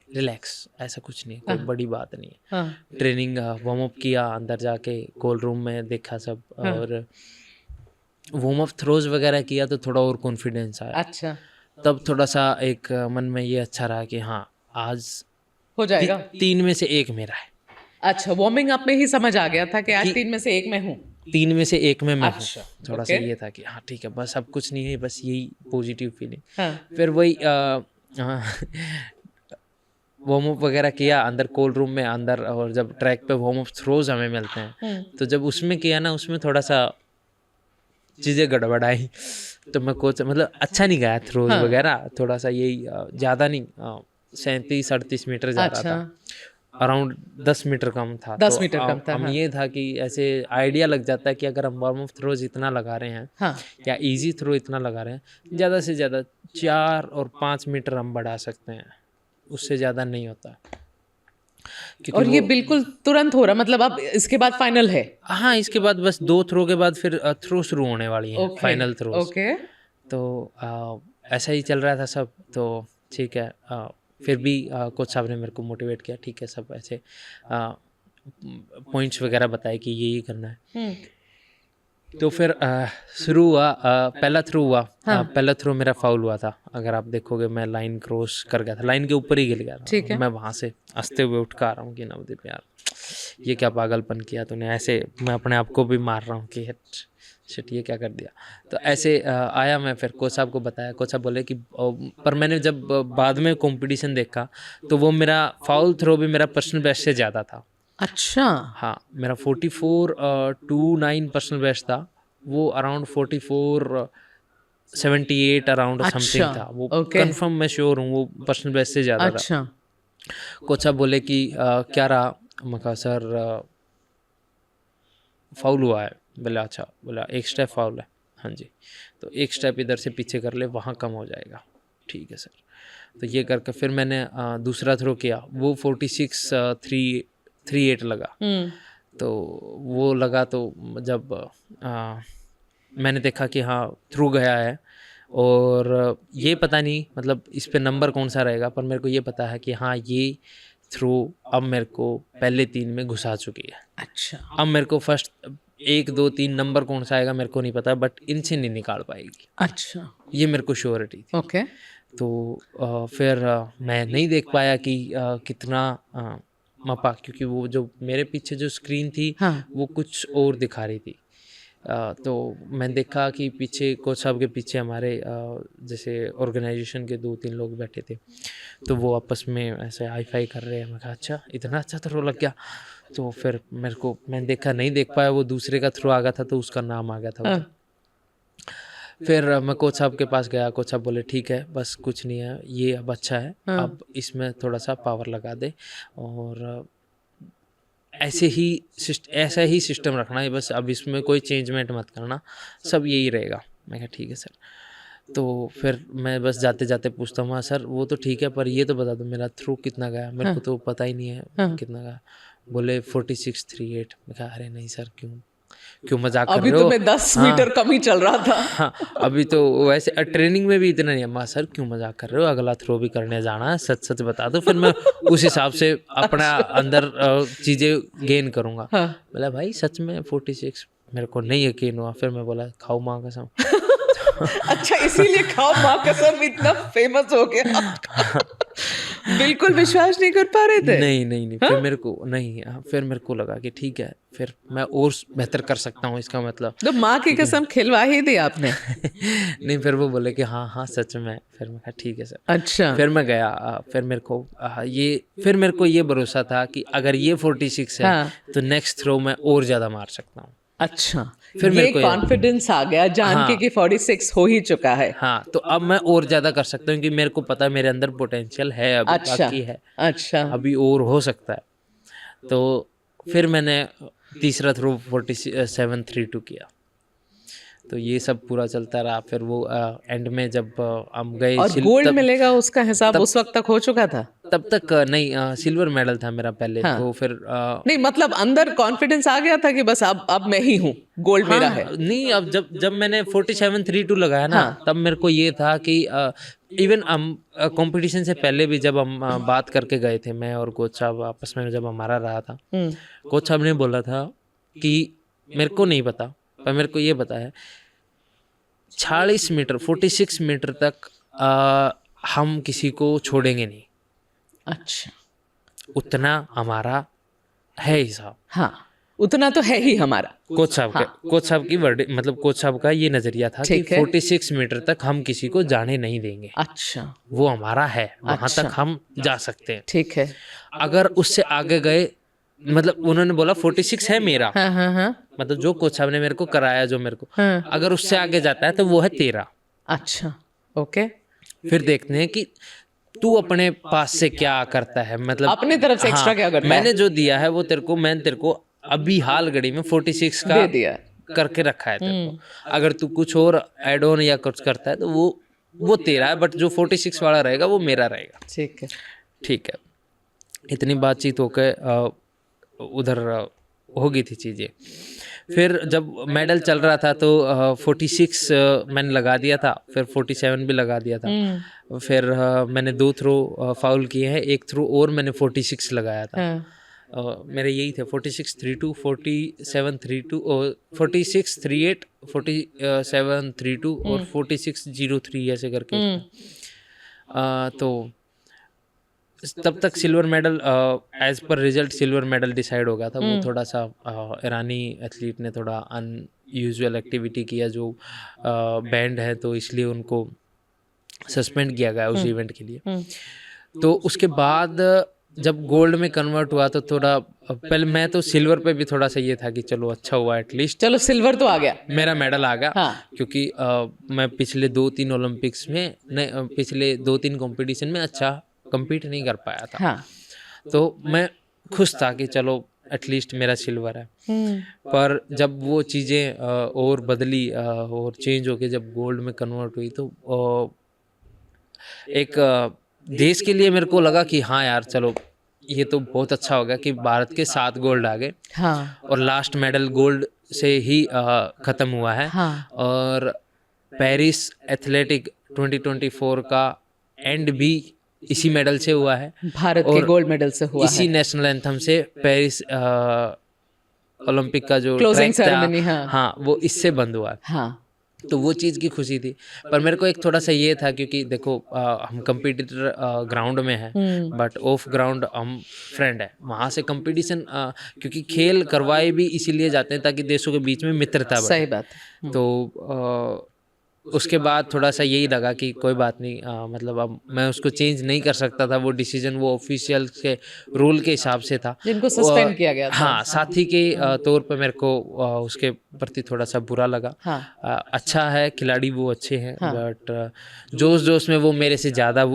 रिलैक्स, ऐसा कुछ नहीं, कोई बड़ी बात नहीं है। हाँ ट्रेनिंग वार्म अप किया, अंदर जाके कोल्ड रूम में देखा सब, और वार्म अप थ्रोज वगैरह किया, तो थोड़ा और कॉन्फिडेंस आया। अच्छा, तब थोड़ा सा एक मन में ये अच्छा रहा कि हाँ आज हो जाएगा। 3 में से 1 मेरा है। अच्छा, वार्मिंग अप में ही समझ आ गया था कि आज कि 3 में से 1 में हूँ। 3 में से 1 में मैं हूँ। अच्छा, थोड़ा सा ये था कि हाँ ठीक है, बस अब कुछ नहीं है, बस यही पॉजिटिव फीलिंग। हाँ फिर वही वार्म अप वगैरह किया अंदर कोल्ड रूम में अंदर, और जब ट्रैक पे वार्म अप थ्रोज हमें मिलते हैं, तो जब उसमें किया ना, उसमें थोड़ा सा चीज़ें गड़बड़ाई। तो मैं कोच, मतलब अच्छा नहीं गया थ्रोज हाँ। वगैरह, थोड़ा सा यही ज़्यादा नहीं, 37-38 मीटर जा रहा अच्छा, था, अराउंड 10 मीटर कम था। 10 तो मीटर कम था, हम हाँ। ये था कि ऐसे आइडिया लग जाता है कि अगर हम वार्म अप थ्रोज इतना लगा रहे हैं, हाँ या इजी थ्रो इतना लगा रहे हैं, ज़्यादा से ज़्यादा 4 और 5 मीटर हम बढ़ा सकते हैं, उससे ज़्यादा नहीं होता। और ये वो बिल्कुल तुरंत हो रहा, मतलब अब इसके बाद फाइनल है? हाँ, इसके बाद बस 2 थ्रो के बाद फिर थ्रो शुरू होने वाली हैं, ओके फाइनल थ्रोज। ओके। तो ऐसा ही चल रहा था सब। तो ठीक है, फिर भी कोच साहब ने मेरे को मोटिवेट किया, ठीक है सब ऐसे पॉइंट्स वगैरह बताए कि ये करना है। तो फिर शुरू हुआ, पहला थ्रो हुआ। पहला थ्रो मेरा फाउल हुआ था, अगर आप देखोगे मैं लाइन क्रॉस कर गया था, लाइन के ऊपर ही गिर गया ठीक था। है। मैं वहाँ से हंसते हुए उठ कर आ रहा हूँ कि नवदीप यार ये क्या पागलपन किया तूने, ऐसे मैं अपने आप को भी मार रहा हूँ कि शिट ये क्या कर दिया। तो ऐसे आया, मैं फिर कोच साहब को बताया, कोच साहब बोले कि पर मैंने जब बाद में कंपटीशन देखा, तो वो मेरा फाउल थ्रो भी मेरा पर्सनल बेस्ट से ज़्यादा था। अच्छा, हाँ, मेरा 44-9 पर्सनल बेस्ट था, वो अराउंड 44-78 अराउंड समथिंग था वो। कंफर्म मैं श्योर हूँ वो पर्सनल बेस्ट से ज़्यादा था। कोच साहब बोले कि क्या रहा, मैं कहा सर फाउल हुआ है। बोला अच्छा, बोला 1 स्टेप फाउल है। हाँ जी, तो 1 स्टेप इधर से पीछे कर ले, वहाँ कम हो जाएगा। ठीक है सर। तो ये करके फिर मैंने दूसरा थ्रो किया, वो 46-38 लगा। तो वो लगा, तो जब मैंने देखा कि हाँ थ्रू गया है, और ये पता नहीं मतलब इस पे नंबर कौन सा रहेगा, पर मेरे को ये पता है कि हाँ ये थ्रो अब मेरे को पहले 3 में घुसा चुकी है। अच्छा। अब मेरे को फर्स्ट 1 2 3 नंबर कौन सा आएगा मेरे को नहीं पता, बट इनसे नहीं निकाल पाएगी, अच्छा। ये मेरे को श्योरिटी थी। ओके। तो फिर मैं नहीं देख पाया कि कितना मपा, क्योंकि वो जो मेरे पीछे जो स्क्रीन थी हाँ। वो कुछ और दिखा रही थी। तो मैं देखा कि पीछे कोच साहब के पीछे हमारे जैसे ऑर्गेनाइजेशन के 2-3 लोग बैठे थे, तो वो आपस में ऐसे हाई फाई कर रहे हैं। मैं कहा अच्छा इतना अच्छा थ्रो लग गया। तो फिर मेरे को मैं देखा नहीं देख पाया, वो दूसरे का थ्रो आ गया था तो उसका नाम आ गया था उधर। फिर मैं कोच साहब के पास गया, कोच साहब बोले ठीक है बस कुछ नहीं है, ये अब अच्छा है, अब इसमें थोड़ा सा पावर लगा दे और ऐसा ही सिस्टम रखना है बस, अब इसमें कोई चेंजमेंट मत करना, सब यही रहेगा। मैं कहा ठीक है सर। तो फिर मैं बस जाते जाते पूछता हूँ सर वो तो ठीक है पर ये तो बता दो मेरा थ्रू कितना गया, मेरे को तो पता ही नहीं है कितना गया। बोले 4638। मैं कहा अरे नहीं सर क्यों मजाक कर रहे हो, अभी तो मैं 10 मीटर कम ही चल रहा था। हाँ अभी तो वैसे ट्रेनिंग में भी इतना नहीं है। माँ सर क्यों मजाक कर रहे हो, अगला थ्रो भी करने जाना है, सच सच बता दो, फिर मैं उस हिसाब से अपना अंदर चीज़ें गेन करूँगा। बोला भाई सच में 46, मेरे को नहीं यकीन हुआ। फिर मैं बोला खाओ माँ कसम। अच्छा इसीलिए खाओ माँ कसम इतना फेमस हो गया। बिल्कुल विश्वास नहीं कर पा रहे थे। नहीं फिर मेरे को नहीं, फिर मेरे को लगा कि ठीक है फिर मैं और बेहतर कर सकता हूँ, इसका मतलब तो माँ की कसम खिलवा ही दी आपने। नहीं फिर वो बोले कि हाँ सच में। फिर मैं कहा ठीक है सर। अच्छा। फिर मैं गया, फिर मेरे को ये भरोसा था कि अगर ये 46 है तो नेक्स्ट थ्रो में और ज़्यादा मार सकता हूँ। अच्छा फिर ये कॉन्फिडेंस आ गया जान के कि 46 हो ही चुका है। हाँ तो अब मैं और ज्यादा कर सकता हूँ, क्योंकि मेरे को पता है मेरे अंदर पोटेंशियल है, अभी बाकी है। अच्छा अभी और हो सकता है। तो फिर मैंने तीसरा थ्रो 4732 किया। तो ये सब पूरा चलता रहा। फिर वो एंड में जब हम गए और गोल्ड मिलेगा उसका हिसाब उस वक्त तक हो चुका था? तब तक नहीं, सिल्वर मेडल था मेरा पहले। तो फिर नहीं मतलब अंदर कॉन्फिडेंस आ गया था कि बस अब मैं ही हूँ, गोल्ड मेरा है। नहीं अब जब मैंने 4732 लगाया ना, तब मेरे को ये था कि इवन हम कंपटीशन से पहले भी जब हम बात करके गए थे, मैं और कोच साहब आपस में जब हमारा रहा था, कोच साहब ने बोला था कि मेरे को नहीं पता पर मेरे को ये पता है 46 मीटर 46 मीटर तक हम किसी को छोड़ेंगे नहीं। अच्छा उतना हमारा है हिसाब। हाँ उतना तो है ही हमारा। कोच साहब की वर्ड मतलब कोच साहब का ये नजरिया था कि 46 मीटर तक हम किसी को जाने नहीं देंगे। अच्छा वो हमारा है, वहां तक हम जा सकते हैं। ठीक है। अगर उससे आगे गए मतलब उन्होंने बोला 46 है मेरा। मतलब जो कोच साहब ने मेरे को कराया, जो मेरे को अगर उससे आगे जाता है तो वो है तेरा। अच्छा ओके। फिर देखते हैं कि तू अपने पास से क्या करता है, मतलब अपने तरफ से एक्स्ट्रा क्या करता है। मैंने जो दिया है वो मैंने तेरे को अभी हाल घड़ी में 46 का दे दिया करके रखा है तेरे को। अगर तू कुछ और एड ऑन या कुछ करता है तो वो तेरा है, बट जो 46 वाला रहेगा वो मेरा रहेगा। ठीक है। इतनी बातचीत होकर उधर हो गई थी चीज़ें। फिर जब मेडल चल रहा था तो 46 मैंने लगा दिया था, फिर 47 भी लगा दिया था। फिर मैंने 2 थ्रो फाउल किए हैं, एक थ्रो और मैंने 46 लगाया था। मेरे यही थे 4632 4732 और 4638 4732 और 4603 ऐसे करके। तो तब तक सिल्वर मेडल एज पर रिजल्ट सिल्वर मेडल डिसाइड हो गया था। वो थोड़ा सा ईरानी एथलीट ने थोड़ा अनयूजुअल एक्टिविटी किया जो बैंड है, तो इसलिए उनको सस्पेंड किया गया उस इवेंट के लिए। तो उसके बाद जब गोल्ड में कन्वर्ट हुआ तो थोड़ा पहले मैं तो सिल्वर पे भी थोड़ा सा ये था कि चलो अच्छा हुआ एटलीस्ट, चलो सिल्वर तो आ गया, मेरा मेडल आ गया। क्योंकि मैं पिछले 2-3 ओलंपिक्स में पिछले 2-3 कंपटीशन में अच्छा compete नहीं कर पाया था। तो मैं खुश था कि चलो एटलीस्ट मेरा सिल्वर है। पर जब वो चीज़ें और बदली और चेंज होके जब गोल्ड में कन्वर्ट हुई तो एक देश के लिए मेरे को लगा कि हाँ यार चलो ये तो बहुत अच्छा हो गया कि भारत के 7 गोल्ड आ गए। और लास्ट मेडल गोल्ड से ही ख़त्म हुआ है। और पेरिस एथलेटिक 2024 का एंड भी इसी मेडल से हुआ है, भारत के और गोल्ड मेडल से हुआ इसी है। नेशनल एंथम से पेरिस ओलंपिक का जो Closing ट्रैक था, ceremony, हाँ। हाँ, वो इससे बंद हुआ। हाँ, तो वो चीज़ की खुशी थी। पर मेरे को एक थोड़ा सा ये था, क्योंकि देखो हम कंपटीटर ग्राउंड में हैं, बट ऑफ ग्राउंड हम फ्रेंड है। वहाँ से कंपटीशन, क्योंकि खेल करवाए भी इसीलिए जाते हैं ताकि देशों के बीच में मित्रता बढ़े। सही बात है। तो उसके बाद थोड़ा सा यही लगा कि कोई बात नहीं, मतलब अब मैं उसको चेंज नहीं कर सकता था। वो डिसीजन वो ऑफिशियल के रूल के हिसाब से था, जिनको सस्पेंड किया गया था। हाँ, साथी के तौर पे मेरे को उसके प्रति थोड़ा सा बुरा लगा। हाँ। अच्छा है, खिलाड़ी वो अच्छे हैं, हाँ। बट जोश जोश में वो मेरे से ज़्यादा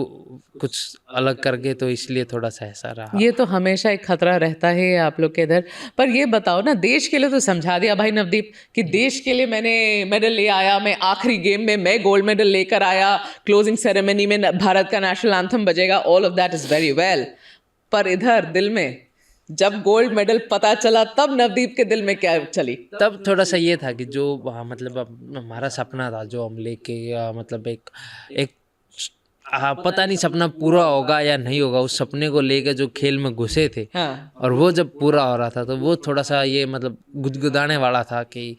कुछ अलग कर गए, तो इसलिए थोड़ा सा ऐसा रहा। ये तो हमेशा एक खतरा रहता है आप लोग के इधर। पर ये बताओ ना, देश के लिए तो समझा दिया भाई नवदीप कि देश के लिए मैंने मेडल ले आया, मैं आखिरी गेम में मैं गोल्ड मेडल लेकर आया, क्लोजिंग सेरेमनी में भारत का नेशनल एंथम बजेगा, all of that is very well. पर इधर दिल में जब गोल्ड मेडल पता चला, तब नवदीप के दिल में क्या चली? तब थोड़ा सा ये था कि जो मतलब हमारा सपना था जो हम लेके, मतलब एक पता नहीं सपना पूरा होगा या नहीं होगा, उस सपने को लेकर जो खेल में घुसे थे, हाँ। और वो जब पूरा हो रहा था तो वो थोड़ा सा ये मतलब गुदगुदाने वाला था कि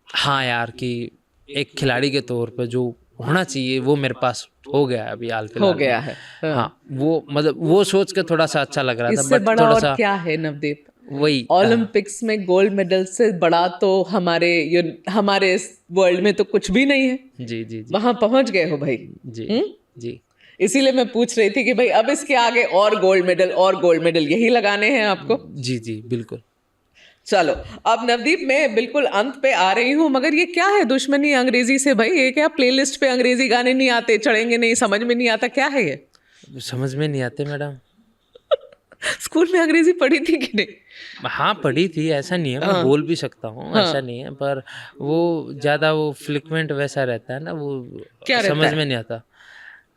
हाँ यार, कि एक खिलाड़ी के तौर पे जो होना चाहिए वो मेरे पास हो गया है अभी हाल फिलहाल हो गया है। हाँ, वो मतलब वो सोच के थोड़ा सा अच्छा लग रहा था। इससे बट बड़ा थोड़ा और सा क्या है नवदीप? वही ओलंपिक्स में गोल्ड मेडल से बड़ा तो हमारे इस वर्ल्ड में तो कुछ भी नहीं है। जी जी जी वहां पहुंच गए हो भाई। जी जी। इसीलिए मैं पूछ रही थी कि भाई अब इसके आगे और गोल्ड मेडल यही लगाने हैं आपको? जी जी बिल्कुल। चलो, अब नवदीप मैं बिल्कुल अंत पे आ रही हूँ, मगर ये क्या है दुश्मनी अंग्रेजी से भाई? ये क्या प्लेलिस्ट पे अंग्रेजी गाने नहीं आते, चढ़ेंगे नहीं, समझ में नहीं आता, क्या है ये? समझ में नहीं आते मैडम। स्कूल में अंग्रेजी पढ़ी थी कि नहीं? हाँ, पढ़ी थी, ऐसा नहीं है, मैं बोल भी सकता हूँ, ऐसा नहीं है, पर वो ज़्यादा वो फ्लिक्वेंट वैसा रहता है ना, वो क्या रहता समझ है? में नहीं आता।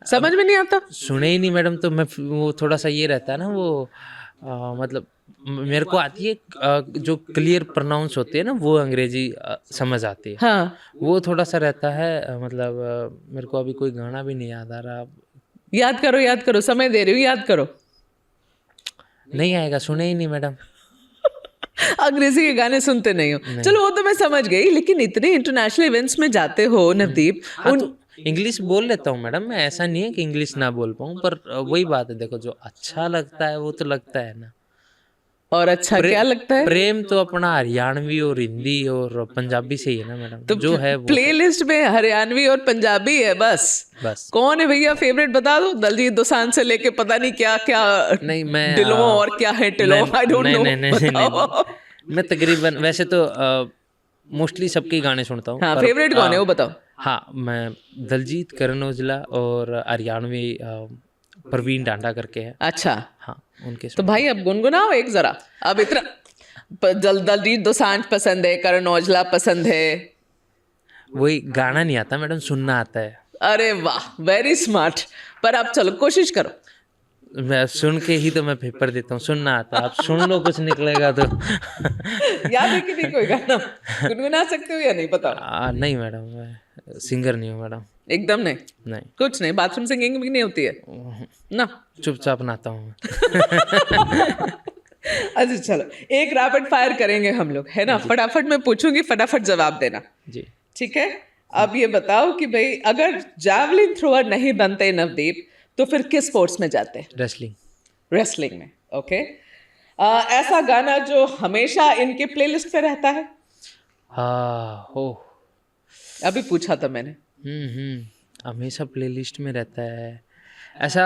समझ में नहीं आता? सुने ही नहीं मैडम, तो मैं वो थोड़ा सा ये रहता है ना, वो मतलब मेरे को आती है जो क्लियर प्रोनाउंस होते हैं ना, वो अंग्रेजी समझ आती है। हाँ। वो थोड़ा सा रहता है, मतलब मेरे को अभी कोई गाना भी नहीं याद आ रहा। याद करो, समय दे रही हूँ, याद करो। नहीं आएगा, सुने ही नहीं मैडम। अंग्रेजी के गाने सुनते नहीं हो? चलो वो तो मैं समझ गई, लेकिन इतने इंटरनेशनल इवेंट्स में जाते हो नवदीप, हाँ, तो इंग्लिश बोल लेता हूँ मैडम मैं, ऐसा नहीं है कि इंग्लिश ना बोल पाऊँ, पर वही बात है, देखो जो अच्छा लगता है वो तो लगता है ना। और अच्छा क्या लगता है? प्रेम तो अपना हरियाणवी और हिंदी और पंजाबी से ही है ना मैडम, तो जो है वो प्लेलिस्ट में हरियाणवी और पंजाबी है बस। बस। कौन है भैया फेवरेट बता दो? दलजीत दोसांझ से लेके पता नहीं क्या क्या, नहीं मैं दिलों और क्या है टिलों, आई डोंट नो। नहीं, मैं तकरीबन वैसे तो मोस्टली सबके गाने सुनता हूँ। हाँ, फेवरेट कौन है वो बताओ? हाँ, मैं दलजीत, करण औजला और हरियाणवी प्रवीण डांडा करके है। अच्छा, हाँ, उनके तो भाई अब गुनगुनाओ एक जरा। अब इतना दलजीत दोसांझ पसंद है, करण औजला पसंद है। वही गाना नहीं आता मैडम, सुनना आता है। अरे वाह, वेरी स्मार्ट। पर आप चलो कोशिश करो। मैं सुन के ही तो मैं पेपर देता हूँ, सुनना आता है। आप सुन लो, कुछ निकलेगा तो। याद है कि नहीं कोई गाना? गुनगुना सकते हो या नहीं बताओ? नहीं मैडम, मैं सिंगर नहीं हूँ मैडम। एकदम नहीं? नहीं, कुछ नहीं, बाथरूम सिंगिंग भी नहीं होती है ना? चुपचाप नाता हूँ। अच्छा चलो, एक रैपिड फायर करेंगे हम लोग, है ना? फटाफट मैं पूछूंगी, फटाफट जवाब देना, जी ठीक है? अब ये बताओ कि भाई अगर जैवलिन थ्रोअर नहीं बनते नवदीप, तो फिर किस स्पोर्ट्स में जाते? रेसलिंग में। ओके। ऐसा गाना जो हमेशा इनके प्लेलिस्ट पे रहता है? हो अभी पूछा था मैंने। हमेशा प्लेलिस्ट में रहता है ऐसा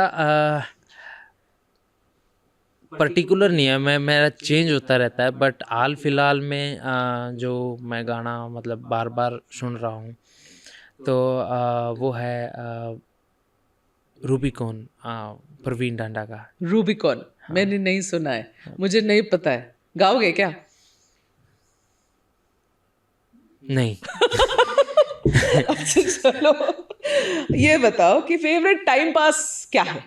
पर्टिकुलर नहीं है, मेरा चेंज होता रहता है, बट हाल फिलहाल में जो मैं गाना मतलब बार बार सुन रहा हूँ, तो वो है रूबिकॉन, प्रवीण डांडा का। रूबिकॉन? हाँ। मैंने नहीं सुना है, मुझे नहीं पता है, गाओगे क्या? नहीं। अच्छा चलो, ये बताओ कि फेवरेट टाइम पास क्या है?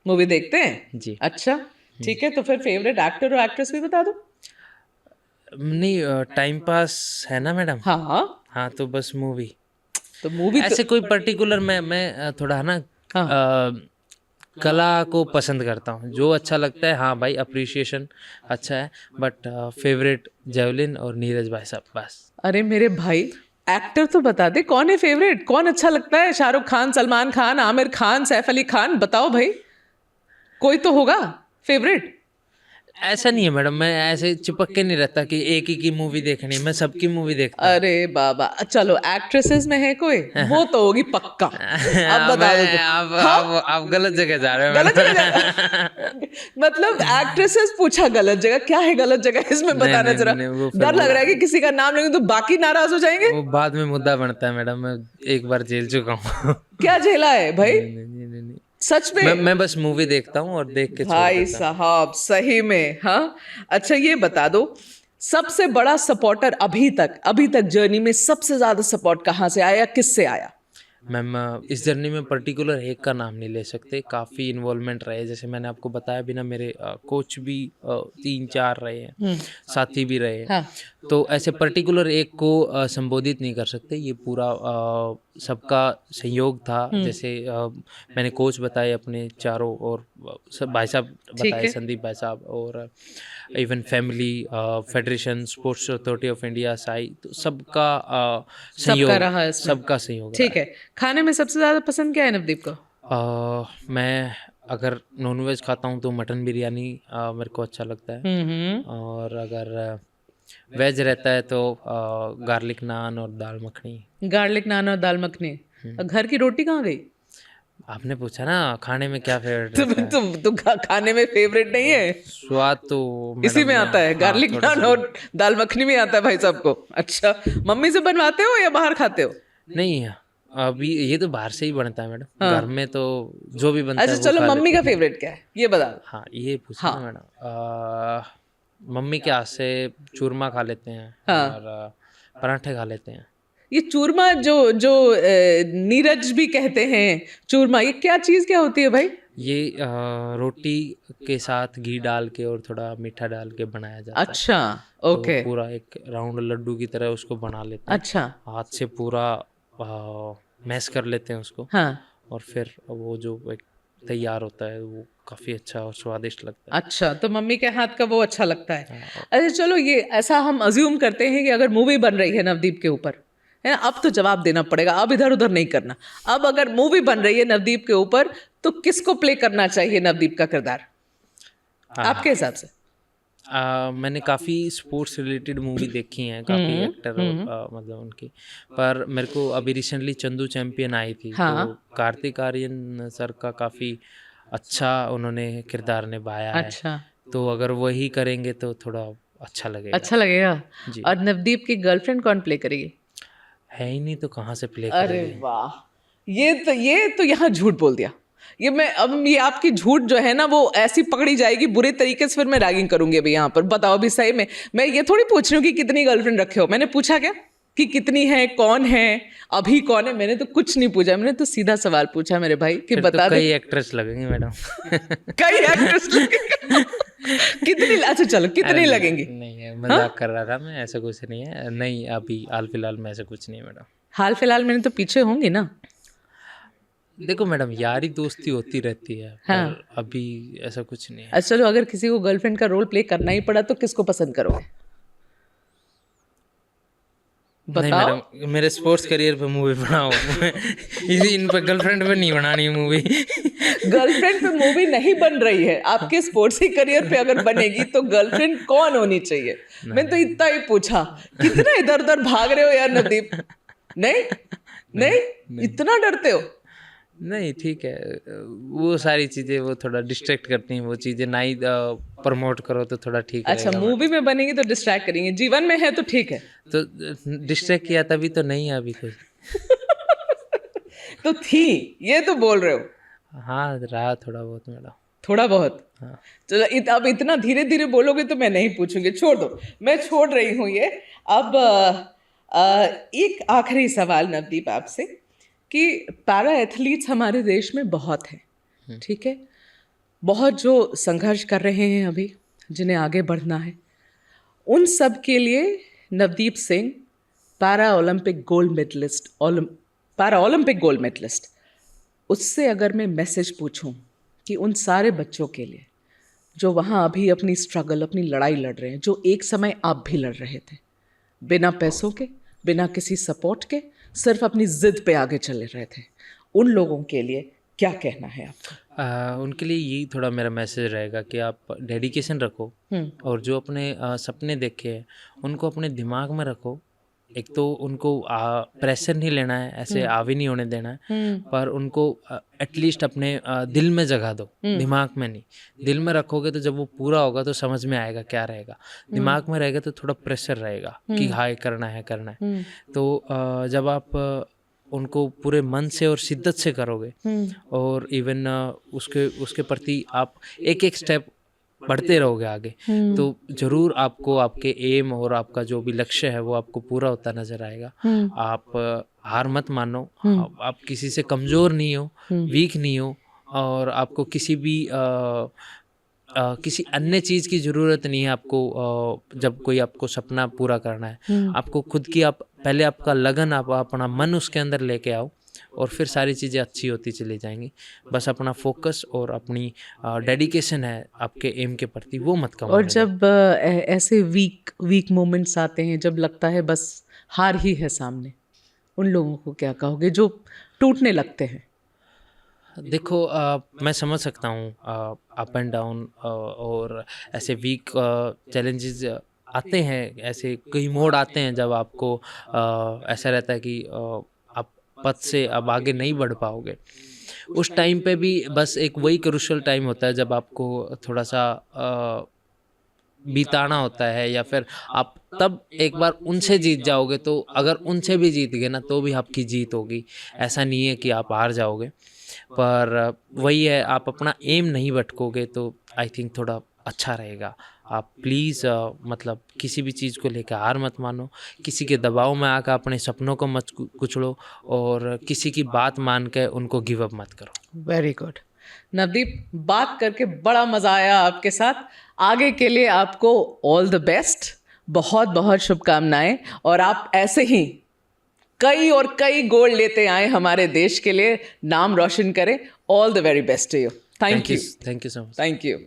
मूवी देखते हैं जी। अच्छा ठीक है, तो फिर फेवरेट एक्टर और एक्ट्रेस भी बता दो। नहीं, टाइम पास है ना मैडम? हाँ हाँ तो बस मूवी, तो मूवी ऐसे कोई पर्टिकुलर मैं थोड़ा ना हाँ। कला को पसंद करता हूँ, जो अच्छा लगता है। हाँ भाई, अप्रिसिएशन अच्छा है, बट फेवरेट जेवलिन और नीरज भाई साहब बस। अरे मेरे भाई, एक्टर तो बता दे, कौन है फेवरेट, कौन अच्छा लगता है? शाहरुख खान, सलमान खान, आमिर खान, सैफ अली खान, बताओ भाई, कोई तो होगा फेवरेट। ऐसा नहीं है मैडम, मैं ऐसे चिपक के नहीं रहता कि एक ही की मूवी देखनी, मैं सबकी मूवी देखता हूँ। अरे बाबा, चलो एक्ट्रेसेस में है कोई, वो तो होगी पक्का। अब बता दो मैं तुम। आप हाँ, आप आप गलत जगह जा रहे हो गलत मैडम। जगह जा मतलब एक्ट्रेसेस पूछा गलत जगह, क्या है गलत जगह इसमें नहीं बताना नहीं जरा। नहीं, वो फिर डर लग रहा है कि किसी का नाम लेंगे तो बाकी नाराज हो जाएंगे। वो बाद में मुद्दा बनता है मैडम, मैं एक बार जेल चुका हूँ। क्या झेला है भाई, नहीं नहीं नहीं नहीं नहीं। सच में? मैं बस मूवी देखता हूँ और देख के छोड़ भाई देता हूँ। साहब सही में, हाँ। अच्छा ये बता दो, सबसे बड़ा सपोर्टर अभी तक जर्नी में सबसे ज्यादा सपोर्ट कहाँ से आया, किससे आया? मैम इस जर्नी में पर्टिकुलर एक का नाम नहीं ले सकते, काफ़ी इन्वॉल्वमेंट रहे। जैसे मैंने आपको बताया भी ना, मेरे कोच भी 3-4 रहे हैं, साथी भी रहे हैं। हाँ। तो ऐसे पर्टिकुलर एक को संबोधित नहीं कर सकते, ये पूरा सबका संयोग था। जैसे मैंने कोच बताए अपने चारों, और सब भाई साहब ठीक बताए, है। संदीप भाई साहब, और even family, federation, sports authority of India, Sai, तो सबका सबका रहा सहयोग, इसमें। सबका सहयोग रहा ठीक है, खाने में सबसे ज्यादा पसंद क्या है नवदीप को? मैं अगर नॉनवेज खाता हूँ तो मटन बिरयानी मेरे को अच्छा लगता है, और अगर वेज रहता है तो गार्लिक नान और दाल मखनी। गार्लिक नान और दाल मखनी। घर की रोटी कहाँ गई? आपने पूछा ना खाने में क्या फेवरेट तुम रहता है, तुम तुम खाने में फेवरेट नहीं है? स्वाद तो इसी मैडम में आता है, हाँ, गार्लिक थोड़ा नान सा। और दाल मखनी में आता है भाई साहब को। अच्छा, मम्मी से बनवाते हो या बाहर खाते हो? नहीं, अभी ये तो बाहर से ही बनता है मैडम, हाँ। घर में तो जो भी बनता अच्छा है वो चलो, खा मम्मी लेते का हैं। फेवरेट क्या है ये बता दो। हाँ ये पूछा हाँ। ना मैडम, मम्मी के हाथ से चूरमा खा लेते हैं, हाँ। और पराठे खा लेते हैं। ये चूरमा जो जो नीरज भी कहते हैं चूरमा, ये क्या चीज, क्या होती है भाई? ये रोटी के साथ घी डाल के और थोड़ा मीठा डाल के बनाया जाता है। अच्छा, तो ओके। पूरा एक राउंड लड्डू की तरह उसको बना लेते हैं, अच्छा, हाथ से पूरा मैश कर लेते हैं उसको, हाँ। और फिर वो जो एक तैयार होता है वो काफ़ी अच्छा और स्वादिष्ट लगता है। अच्छा, तो मम्मी के हाथ का वो अच्छा लगता है। हाँ, अच्छा चलो, ये ऐसा हम अज्यूम करते हैं कि अगर मूवी बन रही है नवदीप के ऊपर, है ना, अब तो जवाब देना पड़ेगा, अब इधर उधर नहीं करना। अब अगर मूवी बन रही है नवदीप के ऊपर, तो किसको प्ले करना चाहिए नवदीप का किरदार हाँ, आपके हिसाब से? मैंने काफ़ी स्पोर्ट्स रिलेटेड मूवी देखी हैं, काफ़ी एक्टर मतलब उनकी, पर मेरे को अभी रिसेंटली चंदू चैंपियन आई थी, हाँ। तो कार्तिक आर्यन सर का काफ़ी अच्छा उन्होंने किरदार निभाया है। अच्छा, तो अगर वही करेंगे तो थोड़ा अच्छा लगेगा। अच्छा लगेगा। जी। और नवदीप की गर्लफ्रेंड कौन प्ले करेगी? है ही नहीं तो कहाँ से प्ले अरे करेंगे। वाह, ये तो यहाँ झूठ बोल दिया। ये मैं अब ये आपकी झूठ जो है ना, वो ऐसी पकड़ी जाएगी बुरे तरीके से, फिर मैं रैगिंग करूंगी अभी यहाँ पर। बताओ अभी सही में, मैं ये थोड़ी पूछ रही हूँ कि कितनी गर्लफ्रेंड रखे हो। मैंने पूछा क्या कि कितनी है, कौन है, अभी कौन है? मैंने तो कुछ नहीं पूछा, मैंने तो सीधा सवाल पूछा मेरे भाई कि फिर बता तो दे। कई एक्ट्रेस लगेंगे मैडम। कई एक्ट्रेस कितनी? अच्छा चलो, कितनी अरे लगेंगी? नहीं है, मजाक कर रहा था मैं, ऐसा कुछ नहीं है। नहीं, अभी हाल फिलहाल में ऐसा कुछ नहीं है मैडम। हाल फिलहाल में तो पीछे होंगी ना? देखो मैडम, यारी दोस्ती होती रहती है, हाँ। पर अभी ऐसा कुछ नहीं है। अच्छा चलो, अगर किसी को गर्लफ्रेंड का रोल प्ले करना ही पड़ा तो किसको पसंद करोगे? नहीं बताओ। मैडम, मेरे स्पोर्ट्स करियर पे मूवी बनाओ। इसी इन पे गर्लफ्रेंड पे नहीं बनानी मूवी। गर्लफ्रेंड पे मूवी नहीं बन रही है, आपके स्पोर्ट्स ही करियर पे अगर बनेगी तो गर्लफ्रेंड कौन होनी चाहिए? मैं तो इतना ही पूछा। कितना इधर उधर भाग रहे हो यार नवदीप। नहीं नहीं, इतना डरते हो? नहीं ठीक है, वो सारी चीज़ें वो थोड़ा डिस्ट्रैक्ट करती हैं, वो चीज़ें ना ही प्रमोट करो तो थोड़ा ठीक अच्छा, रहेगा। मूवी में बनेगी तो डिस्ट्रैक्ट करेंगे, जीवन में है तो ठीक है। तो डिस्ट्रैक्ट किया तभी तो नहीं है अभी कोई। तो थी, ये तो बोल रहे हो। हाँ रहा थोड़ा बहुत मैडम। थोड़ा बहुत। हाँ। चलो अब इतना धीरे धीरे बोलोगे तो मैं नहीं पूछूंगी, छोड़ दो, मैं छोड़ रही हूँ ये। अब एक आखिरी सवाल नवदीप आपसे, कि पैरा एथलीट्स हमारे देश में बहुत हैं, ठीक है, बहुत जो संघर्ष कर रहे हैं अभी, जिन्हें आगे बढ़ना है, उन सब के लिए Navdeep Singh para Olympic gold medallist, para Olympic gold medallist, उससे अगर मैं मैसेज पूछूं कि उन सारे बच्चों के लिए जो वहाँ अभी अपनी स्ट्रगल, अपनी लड़ाई लड़ रहे हैं, जो एक समय आप भी लड़ रहे थे, बिना पैसों के, बिना किसी सपोर्ट के, सिर्फ अपनी जिद पे आगे चले रहे थे, उन लोगों के लिए क्या कहना है आपका? उनके लिए यही थोड़ा मेरा मैसेज रहेगा कि आप डेडिकेशन रखो और जो अपने सपने देखे हैं उनको अपने दिमाग में रखो। एक तो उनको प्रेशर नहीं लेना है, ऐसे हावी नहीं होने देना है, पर उनको एटलीस्ट अपने दिल में जगा दो, दिमाग में नहीं। दिल में रखोगे तो जब वो पूरा होगा तो समझ में आएगा क्या रहेगा, दिमाग में रहेगा तो थोड़ा प्रेशर रहेगा कि हाँ ये करना है। तो जब आप उनको पूरे मन से और शिद्दत से करोगे और इवन उसके प्रति आप एक एक स्टेप बढ़ते रहोगे आगे, तो जरूर आपको आपके एम और आपका जो भी लक्ष्य है वो आपको पूरा होता नजर आएगा। आप हार मत मानो, आप किसी से कमज़ोर नहीं हो, वीक नहीं हो, और आपको किसी भी किसी अन्य चीज़ की ज़रूरत नहीं है। आपको जब कोई आपको सपना पूरा करना है, आपको खुद की आप पहले आपका लगन, आप अपना मन उसके अंदर लेके आओ और फिर सारी चीज़ें अच्छी होती चली जाएंगी। बस अपना फोकस और अपनी डेडिकेशन है आपके एम के प्रति, वो मत कम। और जब ऐसे वीक मोमेंट्स आते हैं, जब लगता है बस हार ही है सामने, उन लोगों को क्या कहोगे जो टूटने लगते हैं? देखो मैं समझ सकता हूँ अप एंड डाउन और ऐसे वीक चैलेंजेस आते हैं, ऐसे कई मोड़ आते हैं जब आपको ऐसा रहता है कि आप पथ से अब आगे नहीं बढ़ पाओगे। उस टाइम पे भी बस एक वही क्रूशियल टाइम होता है जब आपको थोड़ा सा बिताना होता है, या फिर आप तब एक बार उनसे जीत जाओगे तो अगर उनसे भी जीत गए ना तो भी आपकी जीत होगी। ऐसा नहीं है कि आप हार जाओगे, पर वही है, आप अपना एम नहीं भटकोगे तो आई थिंक थोड़ा अच्छा रहेगा। आप प्लीज़ मतलब किसी भी चीज़ को लेकर हार मत मानो, किसी के दबाव में आकर अपने सपनों को मत कुचलो और किसी की बात मान के उनको गिव अप मत करो। वेरी गुड नवदीप, बात करके बड़ा मज़ा आया आपके साथ। आगे के लिए आपको ऑल द बेस्ट, बहुत बहुत शुभकामनाएं, और आप ऐसे ही कई और कई गोल्ड लेते आए हमारे देश के लिए, नाम रोशन करें। All the very best to you. Thank you thank you so much. Thank you.